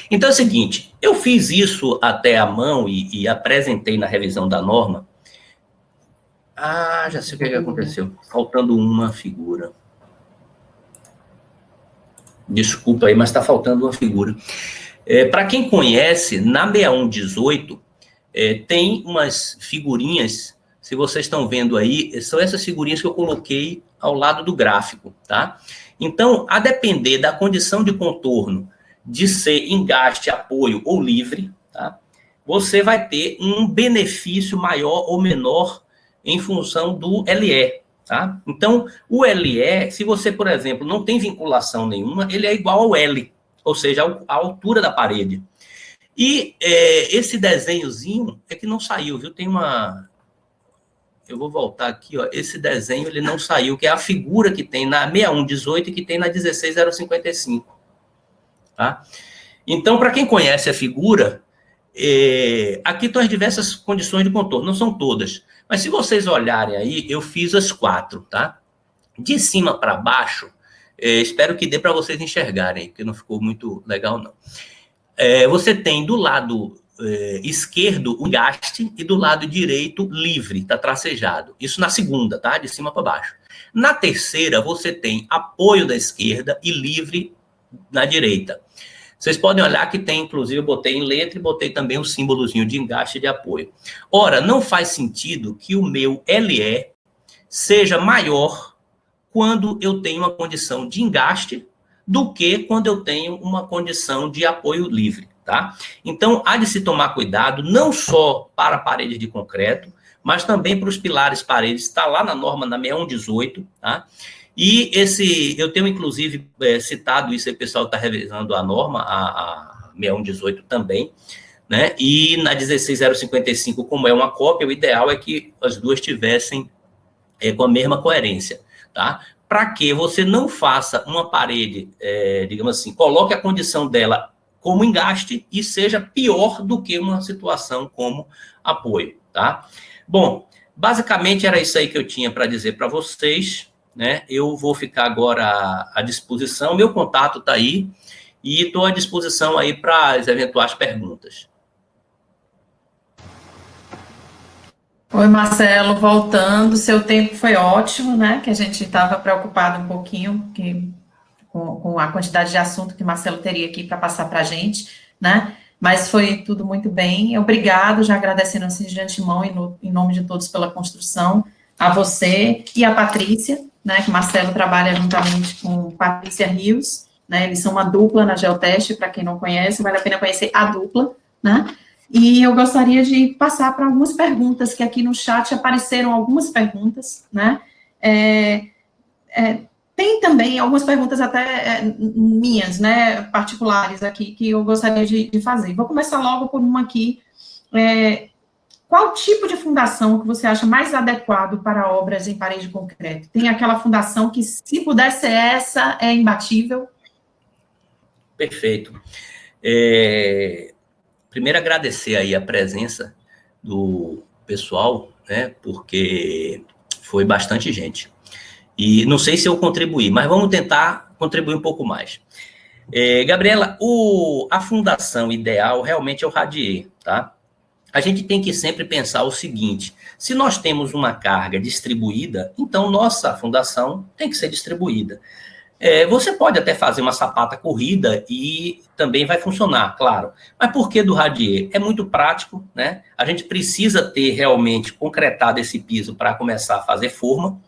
Então, é o seguinte, eu fiz isso até à mão e apresentei na revisão da norma. Já sei o que aconteceu. Faltando uma figura. Desculpa aí, mas está faltando uma figura. Para quem conhece, na 6118, tem umas figurinhas, se vocês estão vendo aí, são essas figurinhas que eu coloquei ao lado do gráfico, tá? Então, a depender da condição de contorno, de ser engaste, apoio ou livre, tá? Você vai ter um benefício maior ou menor em função do LE, tá? Então, o LE, se você, por exemplo, não tem vinculação nenhuma, ele é igual ao L, ou seja, a altura da parede. E esse desenhozinho é que não saiu, viu? Tem uma... Eu vou voltar aqui, ó. Esse desenho, ele não saiu, que é a figura que tem na 6118 e que tem na 16055, tá? Então, para quem conhece a figura, aqui estão as diversas condições de contorno, não são todas. Mas se vocês olharem aí, eu fiz as 4, tá? De cima para baixo, espero que dê para vocês enxergarem, porque não ficou muito legal, não. Você tem do lado esquerdo o engaste e do lado direito livre, tá tracejado. Isso na segunda, tá? De cima para baixo. Na terceira, você tem apoio da esquerda e livre na direita. Vocês podem olhar que tem, inclusive, eu botei em letra e botei também um símbolozinho de engaste e de apoio. Ora, não faz sentido que o meu LE seja maior quando eu tenho uma condição de engaste do que quando eu tenho uma condição de apoio livre, tá? Então, há de se tomar cuidado não só para paredes de concreto, mas também para os pilares paredes. Está lá na norma, na 6118, tá? E eu tenho, inclusive, citado isso aí, o pessoal está revisando a norma, a 6118 também, né? E na 16055, como é uma cópia, o ideal é que as duas tivessem com a mesma coerência, tá? para que você não faça uma parede, digamos assim, coloque a condição dela como engaste e seja pior do que uma situação como apoio, tá? Bom, basicamente era isso aí que eu tinha para dizer para vocês, né? Eu vou ficar agora à disposição, meu contato está aí, e estou à disposição aí para as eventuais perguntas. Oi, Marcelo, voltando, seu tempo foi ótimo, né? Que a gente estava preocupado um pouquinho com a quantidade de assunto que Marcelo teria aqui para passar para a gente, né? Mas foi tudo muito bem. Obrigado, já agradecendo assim de antemão, em nome de todos pela construção, a você e a Patrícia, né? Que Marcelo trabalha juntamente com Patrícia Rios, né? Eles são uma dupla na Geoteste, para quem não conhece, vale a pena conhecer a dupla, né? E eu gostaria de passar para algumas perguntas, que aqui no chat apareceram algumas perguntas, né? Tem também algumas perguntas até minhas, né, particulares aqui, que eu gostaria de fazer. Vou começar logo por uma aqui. Qual tipo de fundação que você acha mais adequado para obras em parede de concreto? Tem aquela fundação que, se puder ser essa, é imbatível? Perfeito. Primeiro, agradecer aí a presença do pessoal, né, porque foi bastante gente. E não sei se eu contribuí, mas vamos tentar contribuir um pouco mais. Gabriela, a fundação ideal realmente é o radier, tá? A gente tem que sempre pensar o seguinte: se nós temos uma carga distribuída, então nossa fundação tem que ser distribuída. Você pode até fazer uma sapata corrida e também vai funcionar, claro. Mas por que do radier? É muito prático, né? A gente precisa ter realmente concretado esse piso para começar a fazer forma.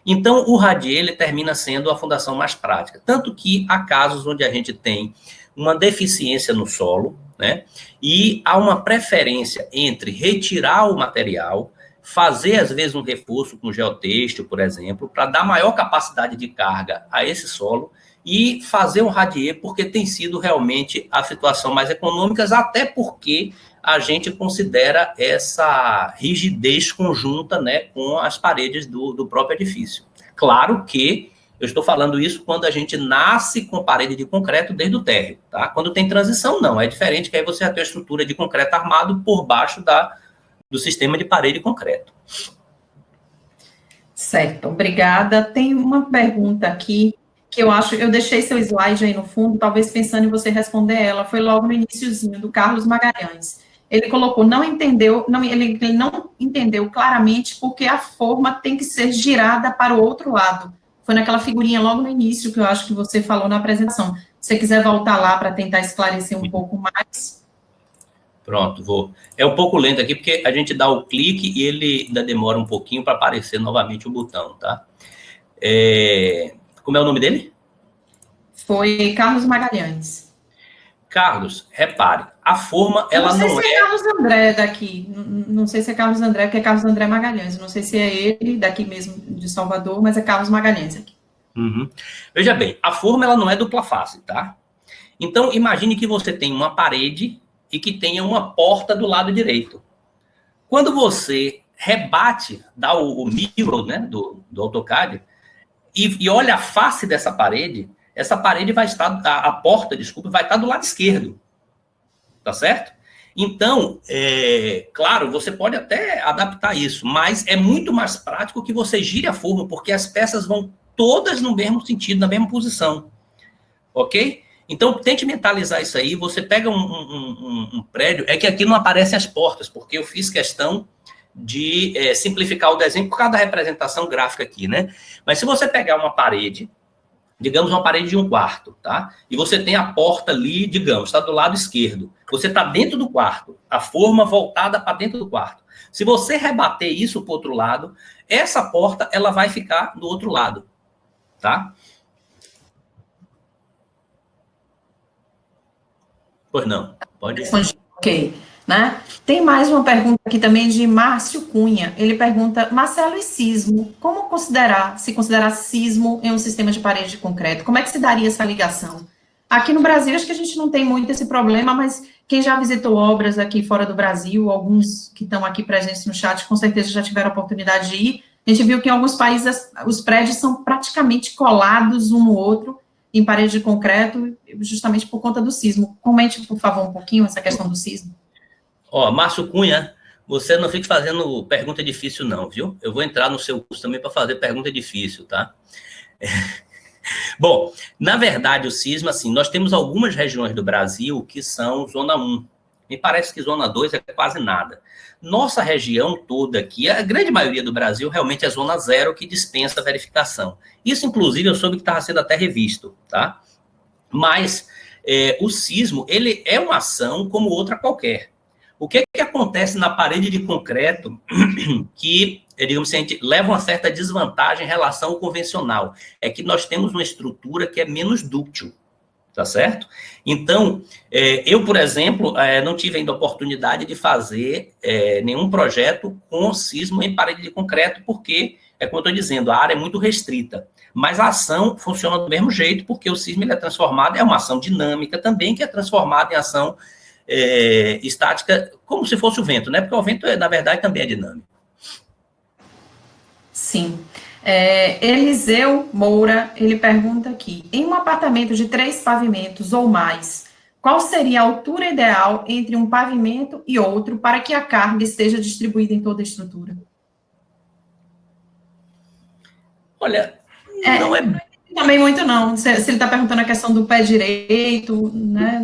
Então, o radier, ele termina sendo a fundação mais prática. Tanto que há casos onde a gente tem uma deficiência no solo, né? E há uma preferência entre retirar o material, fazer, às vezes, um reforço com geotêxtil, por exemplo, para dar maior capacidade de carga a esse solo e fazer um radier, porque tem sido realmente a situação mais econômica, até porque a gente considera essa rigidez conjunta, né, com as paredes do próprio edifício. Claro que eu estou falando isso quando a gente nasce com parede de concreto desde o térreo, tá? Quando tem transição, não. É diferente, que aí você já tem a estrutura de concreto armado por baixo do sistema de parede de concreto. Certo, obrigada. Tem uma pergunta aqui que eu deixei seu slide aí no fundo, talvez pensando em você responder ela, foi logo no iniciozinho, do Carlos Magalhães. Ele colocou, ele não entendeu claramente porque a forma tem que ser girada para o outro lado. Foi naquela figurinha logo no início que eu acho que você falou na apresentação. Se você quiser voltar lá para tentar esclarecer um pouco mais. Pronto, vou. É um pouco lento aqui, porque a gente dá o clique e ele ainda demora um pouquinho para aparecer novamente o botão, tá? Como é o nome dele? Foi Carlos Magalhães. Carlos, repare, a forma, ela não é... Não sei se é Carlos André daqui, não sei se é Carlos André, porque é Carlos André Magalhães, não sei se é ele daqui mesmo de Salvador, mas é Carlos Magalhães aqui. Uhum. Veja bem, a forma, ela não é dupla face, tá? Então, imagine que você tem uma parede e que tenha uma porta do lado direito. Quando você rebate, dá o mirror, né, do AutoCAD, e olha a face dessa parede, essa parede vai estar, a porta, desculpa, vai estar do lado esquerdo. Tá certo? Então, claro, você pode até adaptar isso, mas é muito mais prático que você gire a forma, porque as peças vão todas no mesmo sentido, na mesma posição. Ok? Então, tente mentalizar isso aí. Você pega um prédio, é que aqui não aparecem as portas, porque eu fiz questão de simplificar o desenho por causa da representação gráfica aqui, né? Mas se você pegar uma parede, digamos uma parede de um quarto, tá? E você tem a porta ali, digamos, está do lado esquerdo. Você está dentro do quarto, a forma voltada para dentro do quarto. Se você rebater isso para o outro lado, essa porta, ela vai ficar do outro lado, tá? Pois não, pode ir. Ok, né? Tem mais uma pergunta aqui também de Márcio Cunha. Ele pergunta, Marcelo, e sismo? Como se considerar sismo em um sistema de parede de concreto? Como é que se daria essa ligação? Aqui no Brasil, acho que a gente não tem muito esse problema, mas quem já visitou obras aqui fora do Brasil, alguns que estão aqui presentes no chat, com certeza já tiveram a oportunidade de ir, A gente viu que em alguns países os prédios são praticamente colados um no outro em parede de concreto, justamente por conta do sismo. Comente, por favor, um pouquinho essa questão do sismo. Ó, Márcio Cunha, você não fique fazendo pergunta difícil não, viu? Eu vou entrar no seu curso também para fazer pergunta difícil, tá? Bom, na verdade, o sismo, assim, nós temos algumas regiões do Brasil que são zona 1. Me parece que zona 2 é quase nada. Nossa região toda aqui, a grande maioria do Brasil, realmente é zona 0, que dispensa verificação. Isso, inclusive, eu soube que estava sendo até revisto, tá? Mas o sismo, ele é uma ação como outra qualquer. O que acontece na parede de concreto que, digamos assim, a gente leva uma certa desvantagem em relação ao convencional? É que nós temos uma estrutura que é menos dúctil, tá certo? Então, eu, por exemplo, não tive ainda a oportunidade de fazer nenhum projeto com sismo em parede de concreto, porque, como eu estou dizendo, a área é muito restrita. Mas a ação funciona do mesmo jeito, porque o sismo ele é transformado, é uma ação dinâmica também, que é transformada em ação estática, como se fosse o vento, né? Porque o vento, na verdade, também é dinâmico. Sim. Eliseu Moura, ele pergunta aqui, em um apartamento de 3 pavimentos ou mais, qual seria a altura ideal entre um pavimento e outro para que a carga esteja distribuída em toda a estrutura? Olha, não é... Também muito não, se ele está perguntando a questão do pé direito, né?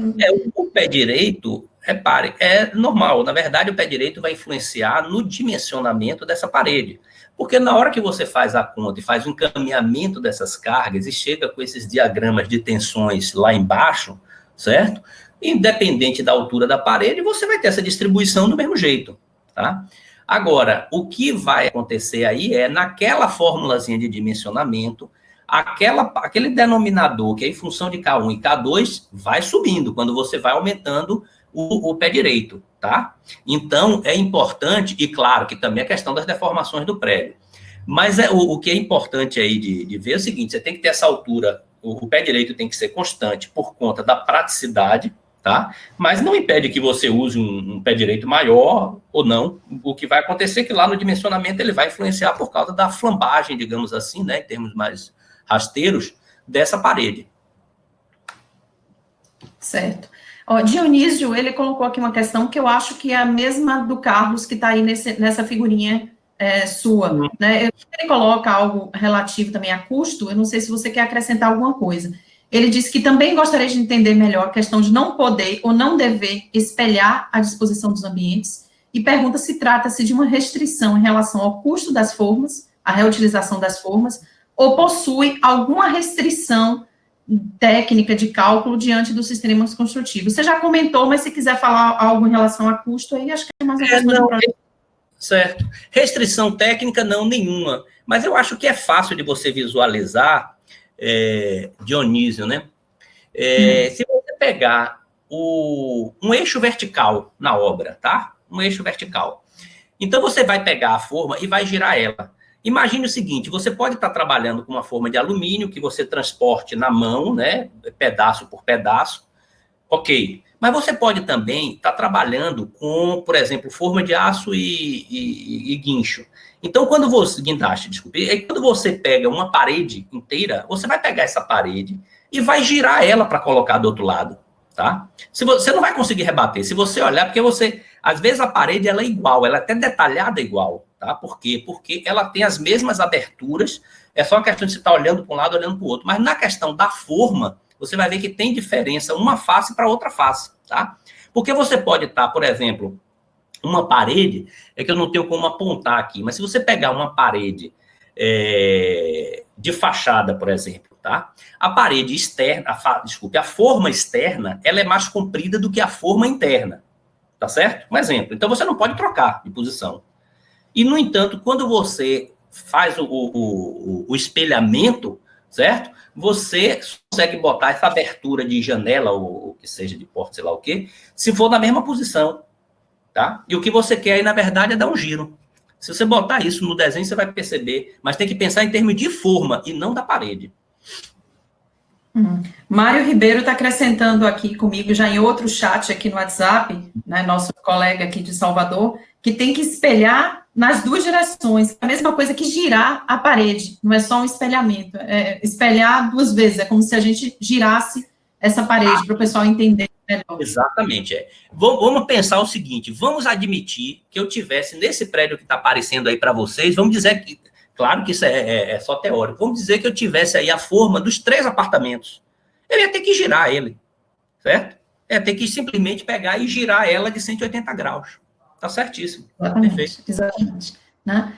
O pé direito, repare, é normal. Na verdade, o pé direito vai influenciar no dimensionamento dessa parede. Porque na hora que você faz a conta e faz o encaminhamento dessas cargas e chega com esses diagramas de tensões lá embaixo, certo? Independente da altura da parede, você vai ter essa distribuição do mesmo jeito, tá? Agora, o que vai acontecer aí é, naquela formulazinha de dimensionamento, aquele denominador que é em função de K1 e K2 vai subindo quando você vai aumentando o pé direito, tá? Então, é importante, e claro que também a questão das deformações do prédio, mas o que é importante aí de ver é o seguinte, você tem que ter essa altura, o pé direito tem que ser constante por conta da praticidade, tá? Mas não impede que você use um pé direito maior ou não. O que vai acontecer é que lá no dimensionamento ele vai influenciar por causa da flambagem, digamos assim, né, em termos mais rasteiros, dessa parede. Certo. Dionísio, ele colocou aqui uma questão que eu acho que é a mesma do Carlos, que está aí nessa figurinha sua, né? Ele coloca algo relativo também a custo, eu não sei se você quer acrescentar alguma coisa. Ele disse que também gostaria de entender melhor a questão de não poder ou não dever espelhar a disposição dos ambientes, e pergunta se trata-se de uma restrição em relação ao custo das formas, a reutilização das formas, ou possui alguma restrição técnica de cálculo diante dos sistemas construtivos. Você já comentou, mas se quiser falar algo em relação a custo, aí acho que é mais uma questão de projeto. Certo. Restrição técnica, não, nenhuma. Mas eu acho que é fácil de você visualizar, Dionísio, né? Se você pegar um eixo vertical na obra, tá? Um eixo vertical. Então, você vai pegar a forma e vai girar ela. Imagine o seguinte, você pode estar trabalhando com uma forma de alumínio que você transporte na mão, né, pedaço por pedaço, ok. Mas você pode também estar trabalhando com, por exemplo, forma de aço e guincho. Então, quando você pega uma parede inteira, você vai pegar essa parede e vai girar ela para colocar do outro lado, tá? Você não vai conseguir rebater. Se você olhar, porque às vezes a parede ela é igual, ela é até detalhada igual. Tá? Por quê? Porque ela tem as mesmas aberturas, é só uma questão de você estar olhando para um lado, olhando para o outro. Mas na questão da forma, você vai ver que tem diferença uma face para outra face, tá? Porque você pode estar, por exemplo, uma parede, é que eu não tenho como apontar aqui, mas se você pegar uma parede de fachada, por exemplo, tá? A parede externa, a forma externa, ela é mais comprida do que a forma interna, tá certo? Um exemplo. Então você não pode trocar de posição. E, no entanto, quando você faz o espelhamento, certo? Você consegue botar essa abertura de janela, ou que seja de porta, sei lá o quê, se for na mesma posição, tá? E o que você quer aí, na verdade, é dar um giro. Se você botar isso no desenho, você vai perceber, mas tem que pensar em termos de forma e não da parede. Mário Ribeiro está acrescentando aqui comigo, já em outro chat aqui no WhatsApp, né, nosso colega aqui de Salvador, que tem que espelhar nas duas direções, a mesma coisa que girar a parede, não é só um espelhamento, é espelhar duas vezes, é como se a gente girasse essa parede, para o pessoal entender melhor. Exatamente, Vamos pensar o seguinte, vamos admitir que eu tivesse nesse prédio que está aparecendo aí para vocês, vamos dizer que, claro que isso é só teórico, vamos dizer que eu tivesse aí a forma dos 3 apartamentos. Eu ia ter que girar ele, certo? Eu ia ter que simplesmente pegar e girar ela de 180 graus. Tá certíssimo. Exatamente, perfeito. Exatamente. Né?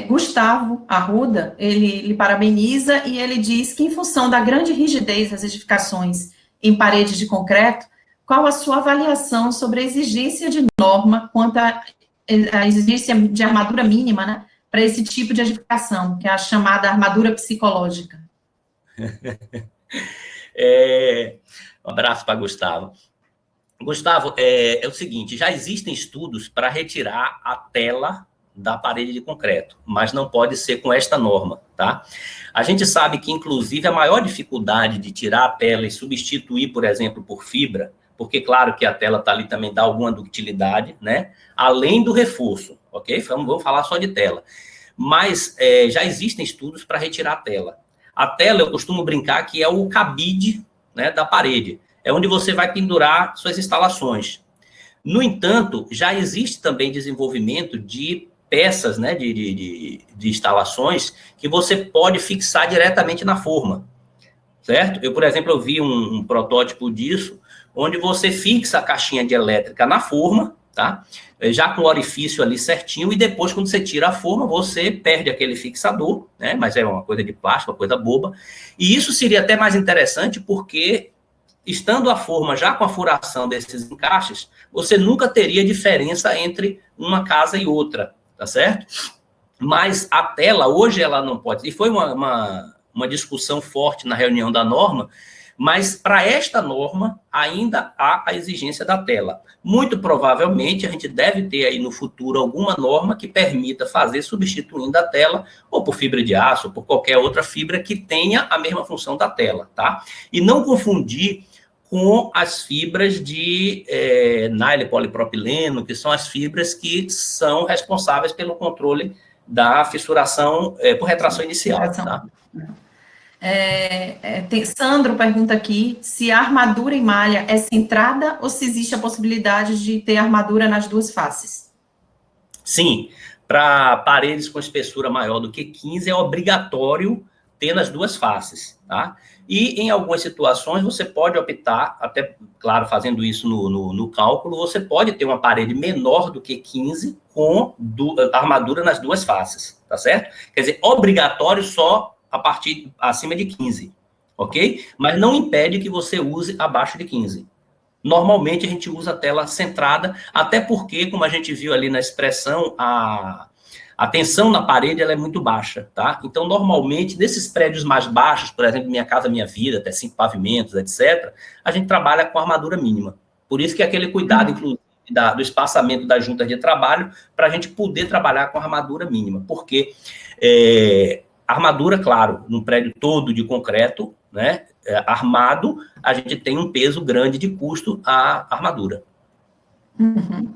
Gustavo Arruda, ele lhe parabeniza e ele diz que, em função da grande rigidez das edificações em paredes de concreto, qual a sua avaliação sobre a exigência de norma quanto à exigência de armadura mínima, né, para esse tipo de edificação, que é a chamada armadura psicológica? Um abraço para Gustavo. Gustavo, é o seguinte, já existem estudos para retirar a tela da parede de concreto, mas não pode ser com esta norma, tá? A gente sabe que, inclusive, a maior dificuldade de tirar a tela e substituir, por exemplo, por fibra, porque, claro, que a tela está ali também dá alguma ductilidade, né? Além do reforço, ok? Vamos falar só de tela. Mas já existem estudos para retirar a tela. A tela, eu costumo brincar que é o cabide, né, da parede. É onde você vai pendurar suas instalações. No entanto, já existe também desenvolvimento de peças, né, de instalações que você pode fixar diretamente na forma, certo? Eu, por exemplo, eu vi um protótipo disso, onde você fixa a caixinha de elétrica na forma, tá? Já com o orifício ali certinho, e depois, quando você tira a forma, você perde aquele fixador, né? Mas é uma coisa de plástico, uma coisa boba. E isso seria até mais interessante, porque estando a forma já com a furação desses encaixes, você nunca teria diferença entre uma casa e outra, tá certo? Mas a tela, hoje, ela não pode. E foi uma discussão forte na reunião da norma, mas para esta norma ainda há a exigência da tela. Muito provavelmente a gente deve ter aí no futuro alguma norma que permita fazer substituindo a tela, ou por fibra de aço, ou por qualquer outra fibra que tenha a mesma função da tela, tá? E não confundir com as fibras de nylon polipropileno, que são as fibras que são responsáveis pelo controle da fissuração por retração inicial, tá? Sandro pergunta aqui se a armadura em malha é centrada ou se existe a possibilidade de ter armadura nas duas faces. Sim, para paredes com espessura maior do que 15 é obrigatório ter nas duas faces, tá? E em algumas situações você pode optar, até, claro, fazendo isso no cálculo, você pode ter uma parede menor do que 15 com armadura nas duas faces, tá certo? Quer dizer, obrigatório só acima de 15, ok? Mas não impede que você use abaixo de 15. Normalmente a gente usa a tela centrada, até porque, como a gente viu ali na expressão, a tensão na parede ela é muito baixa, tá? Então, normalmente, nesses prédios mais baixos, por exemplo, Minha Casa Minha Vida, até 5 pavimentos, etc., a gente trabalha com armadura mínima. Por isso que é aquele cuidado, inclusive, do espaçamento das juntas de trabalho, para a gente poder trabalhar com armadura mínima. Porque armadura, claro, num prédio todo de concreto, né, armado, a gente tem um peso grande de custo à armadura. Uhum.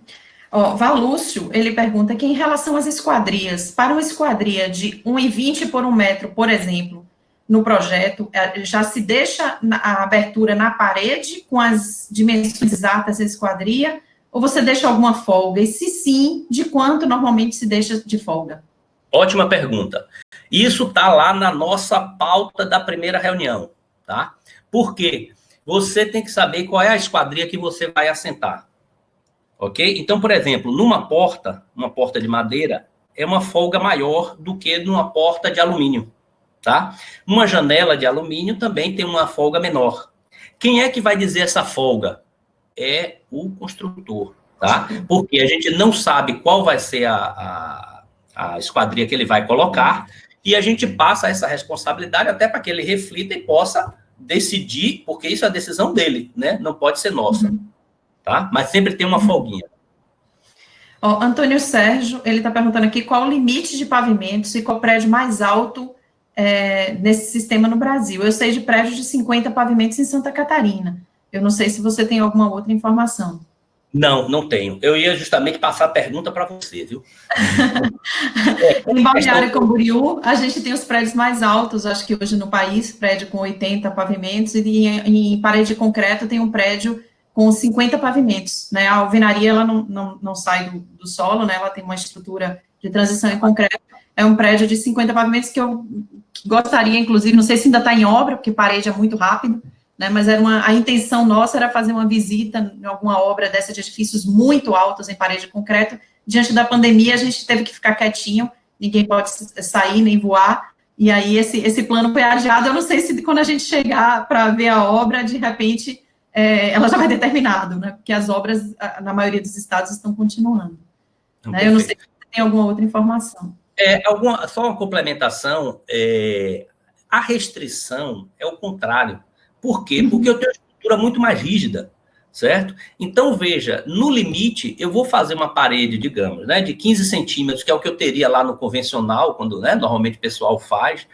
Valúcio, ele pergunta que em relação às esquadrias, para uma esquadria de 1,20 por 1 metro, por exemplo, no projeto, já se deixa a abertura na parede com as dimensões exatas da esquadria, ou você deixa alguma folga? E se sim, de quanto normalmente se deixa de folga? Ótima pergunta. Isso está lá na nossa pauta da primeira reunião, tá? Por quê? Você tem que saber qual é a esquadria que você vai assentar. Ok? Então, por exemplo, numa porta de madeira, é uma folga maior do que numa porta de alumínio, tá? Uma janela de alumínio também tem uma folga menor. Quem é que vai dizer essa folga? É o construtor, tá? Porque a gente não sabe qual vai ser a esquadria que ele vai colocar e a gente passa essa responsabilidade até para que ele reflita e possa decidir, porque isso é a decisão dele, né? Não pode ser nossa. Tá? Mas sempre tem uma folguinha. Antônio Sérgio, ele está perguntando aqui qual o limite de pavimentos e qual o prédio mais alto nesse sistema no Brasil. Eu sei de prédios de 50 pavimentos em Santa Catarina. Eu não sei se você tem alguma outra informação. Não, não tenho. Eu ia justamente passar a pergunta para você, viu? Em Balneário Camboriú, a gente tem os prédios mais altos, acho que hoje no país, prédio com 80 pavimentos, e em parede de concreto tem um prédio com 50 pavimentos, né? A alvenaria, ela não sai do solo, né? Ela tem uma estrutura de transição em concreto. É um prédio de 50 pavimentos que eu gostaria, inclusive, não sei se ainda está em obra, porque parede é muito rápido, né? Mas a intenção nossa era fazer uma visita em alguma obra dessa de edifícios muito altos em parede de concreto. Diante da pandemia, a gente teve que ficar quietinho, ninguém pode sair nem voar, e aí esse plano foi adiado. Eu não sei se quando a gente chegar para ver a obra, de repente, ela já vai ter terminado, né? Porque as obras, na maioria dos estados, estão continuando. Né? Eu não sei se tem alguma outra informação. Só uma complementação, a restrição é o contrário. Por quê? Porque eu tenho uma estrutura muito mais rígida, certo? Então, veja, no limite, eu vou fazer uma parede, digamos, né, de 15 centímetros, que é o que eu teria lá no convencional, quando, né, normalmente o pessoal faz,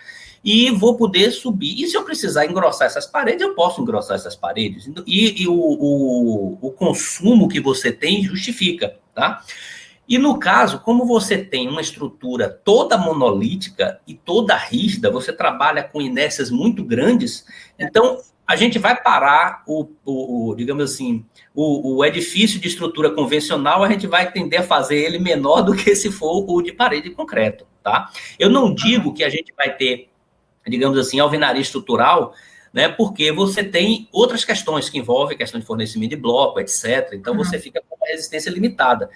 e vou poder subir. E se eu precisar engrossar essas paredes, eu posso engrossar essas paredes. E o consumo que você tem justifica, tá? E no caso, como você tem uma estrutura toda monolítica e toda rígida, você trabalha com inércias muito grandes, então a gente vai parar digamos assim, o edifício de estrutura convencional, a gente vai tender a fazer ele menor do que se for o de parede de concreto, tá? Eu não digo que a gente vai ter, digamos assim, alvenaria estrutural, né, porque você tem outras questões que envolvem questão de fornecimento de bloco, etc. Então, você fica com uma resistência limitada.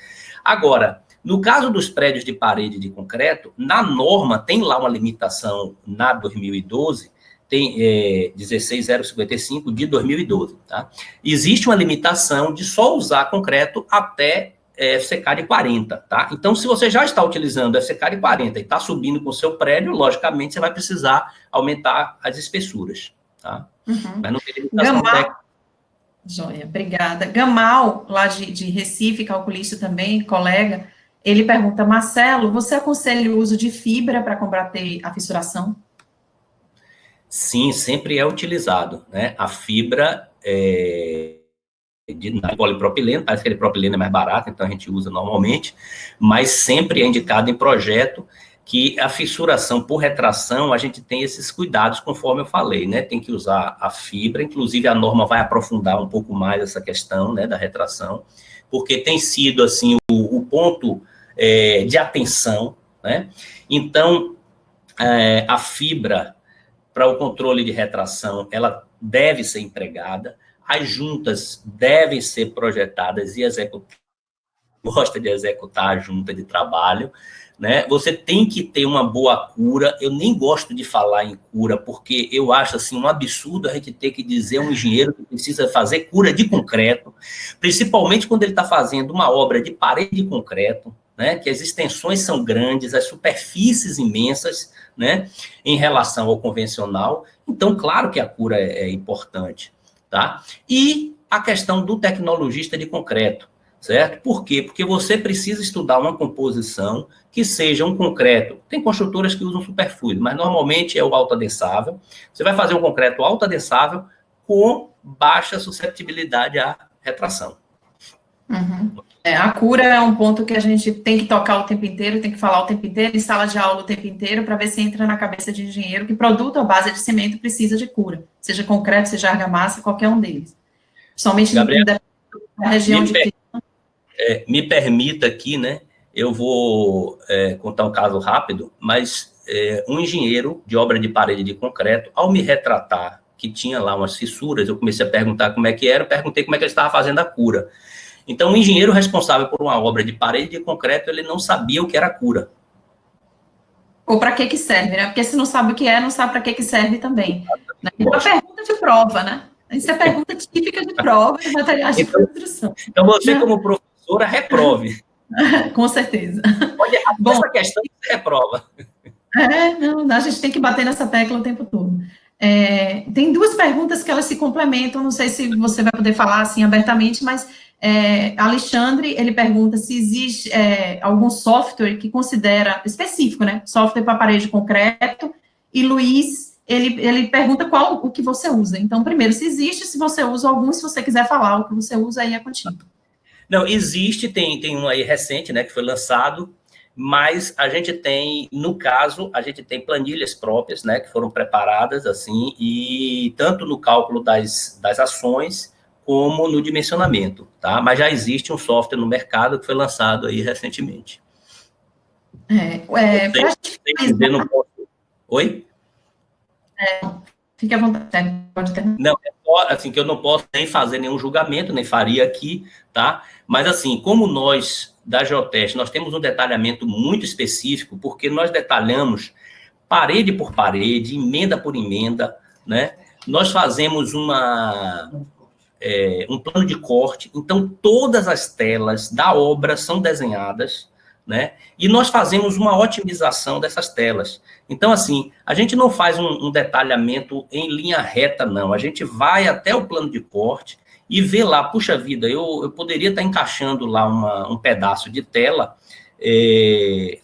Agora, no caso dos prédios de parede de concreto, na norma, tem lá uma limitação na 2012, tem 16055 de 2012, tá? Existe uma limitação de só usar concreto até FCK de 40, tá? Então, se você já está utilizando FCK de 40 e está subindo com o seu prédio, logicamente, você vai precisar aumentar as espessuras, tá? Mas não tem limitação técnica. Joia, obrigada. Gamal, lá de Recife, calculista também, colega, ele pergunta, Marcelo, você aconselha o uso de fibra para combater a fissuração? Sim, sempre é utilizado, né? A fibra de polipropileno, parece que ele propileno é mais barato, então a gente usa normalmente, mas sempre é indicado em projeto que a fissuração por retração, a gente tem esses cuidados, conforme eu falei, né? Tem que usar a fibra, inclusive a norma vai aprofundar um pouco mais essa questão, né, da retração, porque tem sido, assim, o ponto de atenção, né? Então, a fibra, para o controle de retração, ela deve ser empregada, as juntas devem ser projetadas e executadas, gosta de executar a junta de trabalho, né? Você tem que ter uma boa cura. Eu nem gosto de falar em cura, porque eu acho assim um absurdo a gente ter que dizer a um engenheiro que precisa fazer cura de concreto, principalmente quando ele está fazendo uma obra de parede de concreto, né? Que as extensões são grandes, as superfícies imensas, né? Em relação ao convencional. Então, claro que a cura é importante, tá? E a questão do tecnologista de concreto, certo? Por quê? Porque você precisa estudar uma composição que seja um concreto. Tem construtoras que usam superfluido, mas normalmente é o alto-adensável. Você vai fazer um concreto alto-adensável com baixa susceptibilidade à retração. A cura é um ponto que a gente tem que tocar o tempo inteiro, tem que falar o tempo inteiro, em sala de aula o tempo inteiro, para ver se entra na cabeça de engenheiro que produto à base de cimento precisa de cura, seja concreto, seja argamassa, qualquer um deles. Somente na região de... Me permita aqui, né? Eu vou contar um caso rápido, mas um engenheiro de obra de parede de concreto, ao me retratar que tinha lá umas fissuras, eu comecei a perguntar como é que era, perguntei como é que ele estava fazendo a cura. Então, o engenheiro responsável por uma obra de parede de concreto, ele não sabia o que era cura. Ou para que serve, né? Porque se não sabe o que é, não sabe para que serve também. Né? É uma pergunta de prova, né? Isso é pergunta típica de prova de materiais de construção. Então, você, como professora, reprove. Com certeza. Pode errar essa questão e você reprova. Não, a gente tem que bater nessa tecla o tempo todo. Tem duas perguntas que elas se complementam, não sei se você vai poder falar assim abertamente, mas Alexandre, ele pergunta se existe algum software que considera, específico, né, software para parede de concreto, e Luiz, ele pergunta qual o que você usa. Então, primeiro, se existe, se você usa algum, se você quiser falar o que você usa, aí é contigo. Não, existe, tem um aí recente, né, que foi lançado, mas a gente tem, no caso, a gente tem planilhas próprias, né, que foram preparadas, assim, e tanto no cálculo das ações, como no dimensionamento, tá? Mas já existe um software no mercado que foi lançado aí recentemente. Não posso... Oi? Fique à vontade, pode terminar. Não, é só, assim, que eu não posso nem fazer nenhum julgamento, nem faria aqui, tá? Mas, assim, como nós, da Geoteste, nós temos um detalhamento muito específico, porque nós detalhamos parede por parede, emenda por emenda, né? Nós fazemos um plano de corte, então todas as telas da obra são desenhadas, né? E nós fazemos uma otimização dessas telas. Então, assim, a gente não faz um detalhamento em linha reta, não. A gente vai até o plano de corte e vê lá, puxa vida, eu poderia estar encaixando lá um pedaço de tela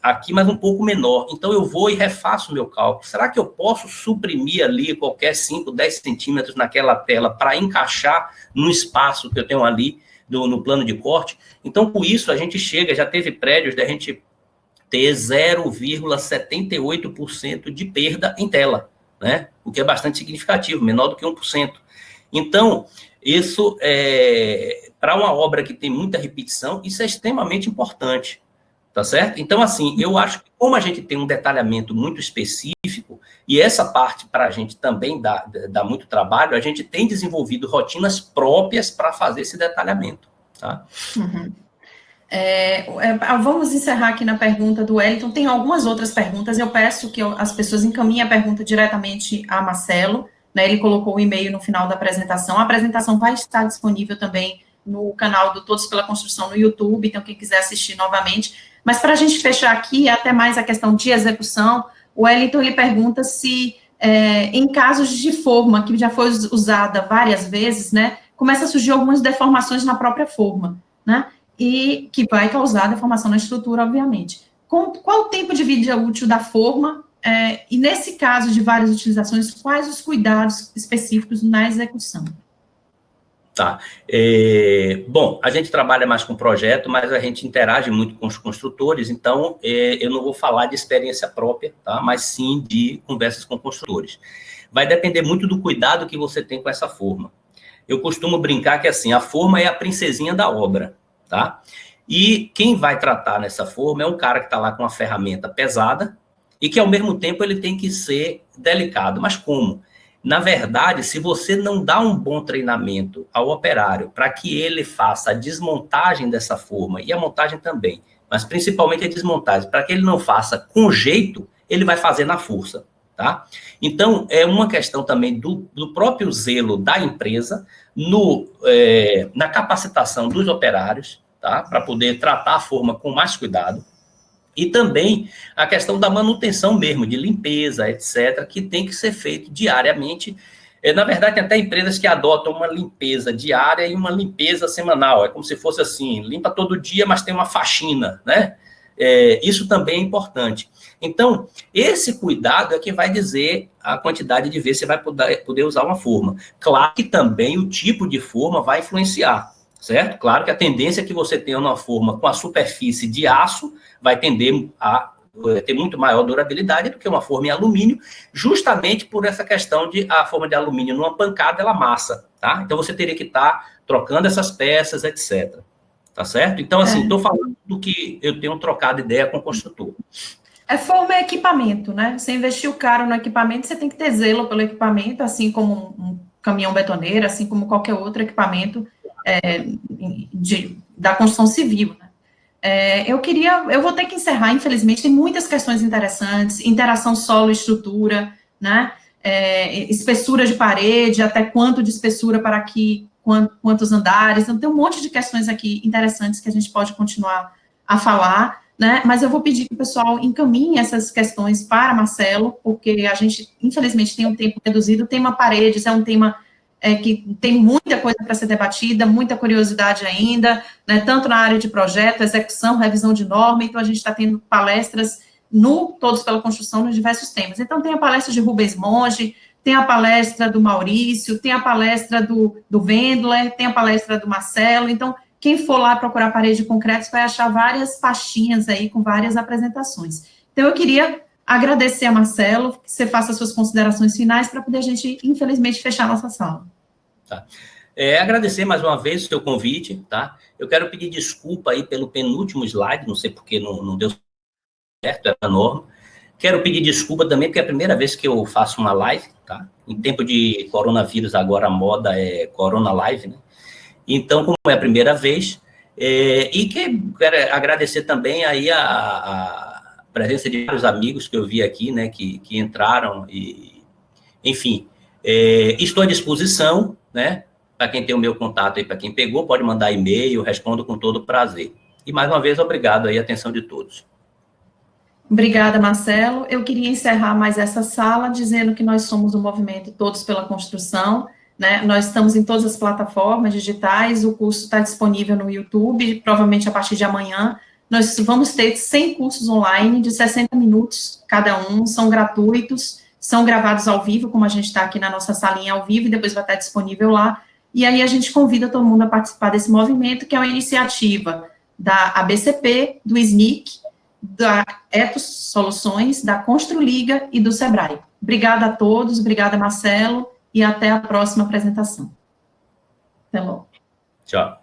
aqui, mas um pouco menor. Então, eu vou e refaço o meu cálculo. Será que eu posso suprimir ali qualquer 5, 10 centímetros naquela tela para encaixar no espaço que eu tenho ali no plano de corte? Então, com isso, a gente chega, já teve prédios da gente ter 0,78% de perda em tela, né? O que é bastante significativo, menor do que 1%. Então, isso, para uma obra que tem muita repetição, isso é extremamente importante, tá certo? Então, assim, eu acho que como a gente tem um detalhamento muito específico, e essa parte para a gente também dá muito trabalho, a gente tem desenvolvido rotinas próprias para fazer esse detalhamento, tá? Uhum. Vamos encerrar aqui na pergunta do Wellington. Tem algumas outras perguntas. Eu peço que as pessoas encaminhem a pergunta diretamente a Marcelo, né? Ele colocou o e-mail no final da apresentação. A apresentação vai estar disponível também no canal do Todos pela Construção no YouTube, então quem quiser assistir novamente. Mas para a gente fechar aqui, até mais a questão de execução, o Wellington ele pergunta se, em casos de forma que já foi usada várias vezes, né, começa a surgir algumas deformações na própria forma, né? E que vai causar deformação na estrutura, obviamente. Qual o tempo de vida útil da forma, e nesse caso de várias utilizações, quais os cuidados específicos na execução? Tá. Bom, a gente trabalha mais com projeto, mas a gente interage muito com os construtores, então eu não vou falar de experiência própria, tá? Mas sim de conversas com construtores. Vai depender muito do cuidado que você tem com essa forma. Eu costumo brincar que, assim, a forma é a princesinha da obra, tá? E quem vai tratar nessa forma é um cara que está lá com uma ferramenta pesada e que, ao mesmo tempo, ele tem que ser delicado. Mas como? Na verdade, se você não dá um bom treinamento ao operário para que ele faça a desmontagem dessa forma, e a montagem também, mas principalmente a desmontagem, para que ele não faça com jeito, ele vai fazer na força, tá? Então, é uma questão também do próprio zelo da empresa na capacitação dos operários, tá? Para poder tratar a forma com mais cuidado. E também a questão da manutenção mesmo, de limpeza, etc., que tem que ser feito diariamente. Na verdade, tem até empresas que adotam uma limpeza diária e uma limpeza semanal. É como se fosse assim, limpa todo dia, mas tem uma faxina, né? Isso também é importante. Então, esse cuidado é que vai dizer a quantidade de vezes que você vai poder usar uma forma. Claro que também o tipo de forma vai influenciar, certo? Claro que a tendência é que você tenha uma forma com a superfície de aço vai tender a ter muito maior durabilidade do que uma forma em alumínio, justamente por essa questão de a forma de alumínio numa pancada, ela amassa, tá? Então, você teria que estar trocando essas peças, etc. Tá certo? Então, assim, estou falando do que eu tenho trocado ideia com o construtor. Forma é equipamento, né? Você investiu caro no equipamento, você tem que ter zelo pelo equipamento, assim como um caminhão betoneiro, assim como qualquer outro equipamento da construção civil, né? Eu vou ter que encerrar, infelizmente, tem muitas questões interessantes, interação solo-estrutura, né? Espessura de parede, até quanto de espessura para quantos andares, então tem um monte de questões aqui interessantes que a gente pode continuar a falar, né? Mas eu vou pedir que o pessoal encaminhe essas questões para Marcelo, porque a gente, infelizmente, tem um tempo reduzido. O tema paredes é um tema que tem muita coisa para ser debatida, muita curiosidade ainda, né? Tanto na área de projeto, execução, revisão de norma, então a gente está tendo palestras no Todos pela Construção, nos diversos temas. Então, tem a palestra de Rubens Monge, tem a palestra do Maurício, tem a palestra do Wendler, tem a palestra do Marcelo. Então, quem for lá procurar Parede de Concretos vai achar várias pastinhas aí com várias apresentações. Então, eu queria agradecer a Marcelo, que você faça as suas considerações finais para poder a gente, infelizmente, fechar a nossa sala. Tá. Agradecer mais uma vez o seu convite, tá? Eu quero pedir desculpa aí pelo penúltimo slide, não sei porque não deu certo, era a norma. Quero pedir desculpa também, porque é a primeira vez que eu faço uma live, tá? Em tempo de coronavírus, agora a moda é Corona Live, né? Então, como é a primeira vez, quero agradecer também aí a presença de vários amigos que eu vi aqui, né, que entraram, enfim, estou à disposição, né, para quem tem o meu contato aí, para quem pegou, pode mandar e-mail, respondo com todo prazer. E, mais uma vez, obrigado aí, a atenção de todos. Obrigada, Marcelo. Eu queria encerrar mais essa sala dizendo que nós somos o movimento Todos pela Construção, né? Nós estamos em todas as plataformas digitais, o curso está disponível no YouTube, provavelmente a partir de amanhã. Nós vamos ter 100 cursos online de 60 minutos cada um, são gratuitos, são gravados ao vivo, como a gente está aqui na nossa salinha ao vivo, e depois vai estar disponível lá. E aí a gente convida todo mundo a participar desse movimento, que é uma iniciativa da ABCP, do SNIC, da Etos Soluções, da Construliga e do Sebrae. Obrigada a todos, obrigada, Marcelo, e até a próxima apresentação. Até logo. Tchau.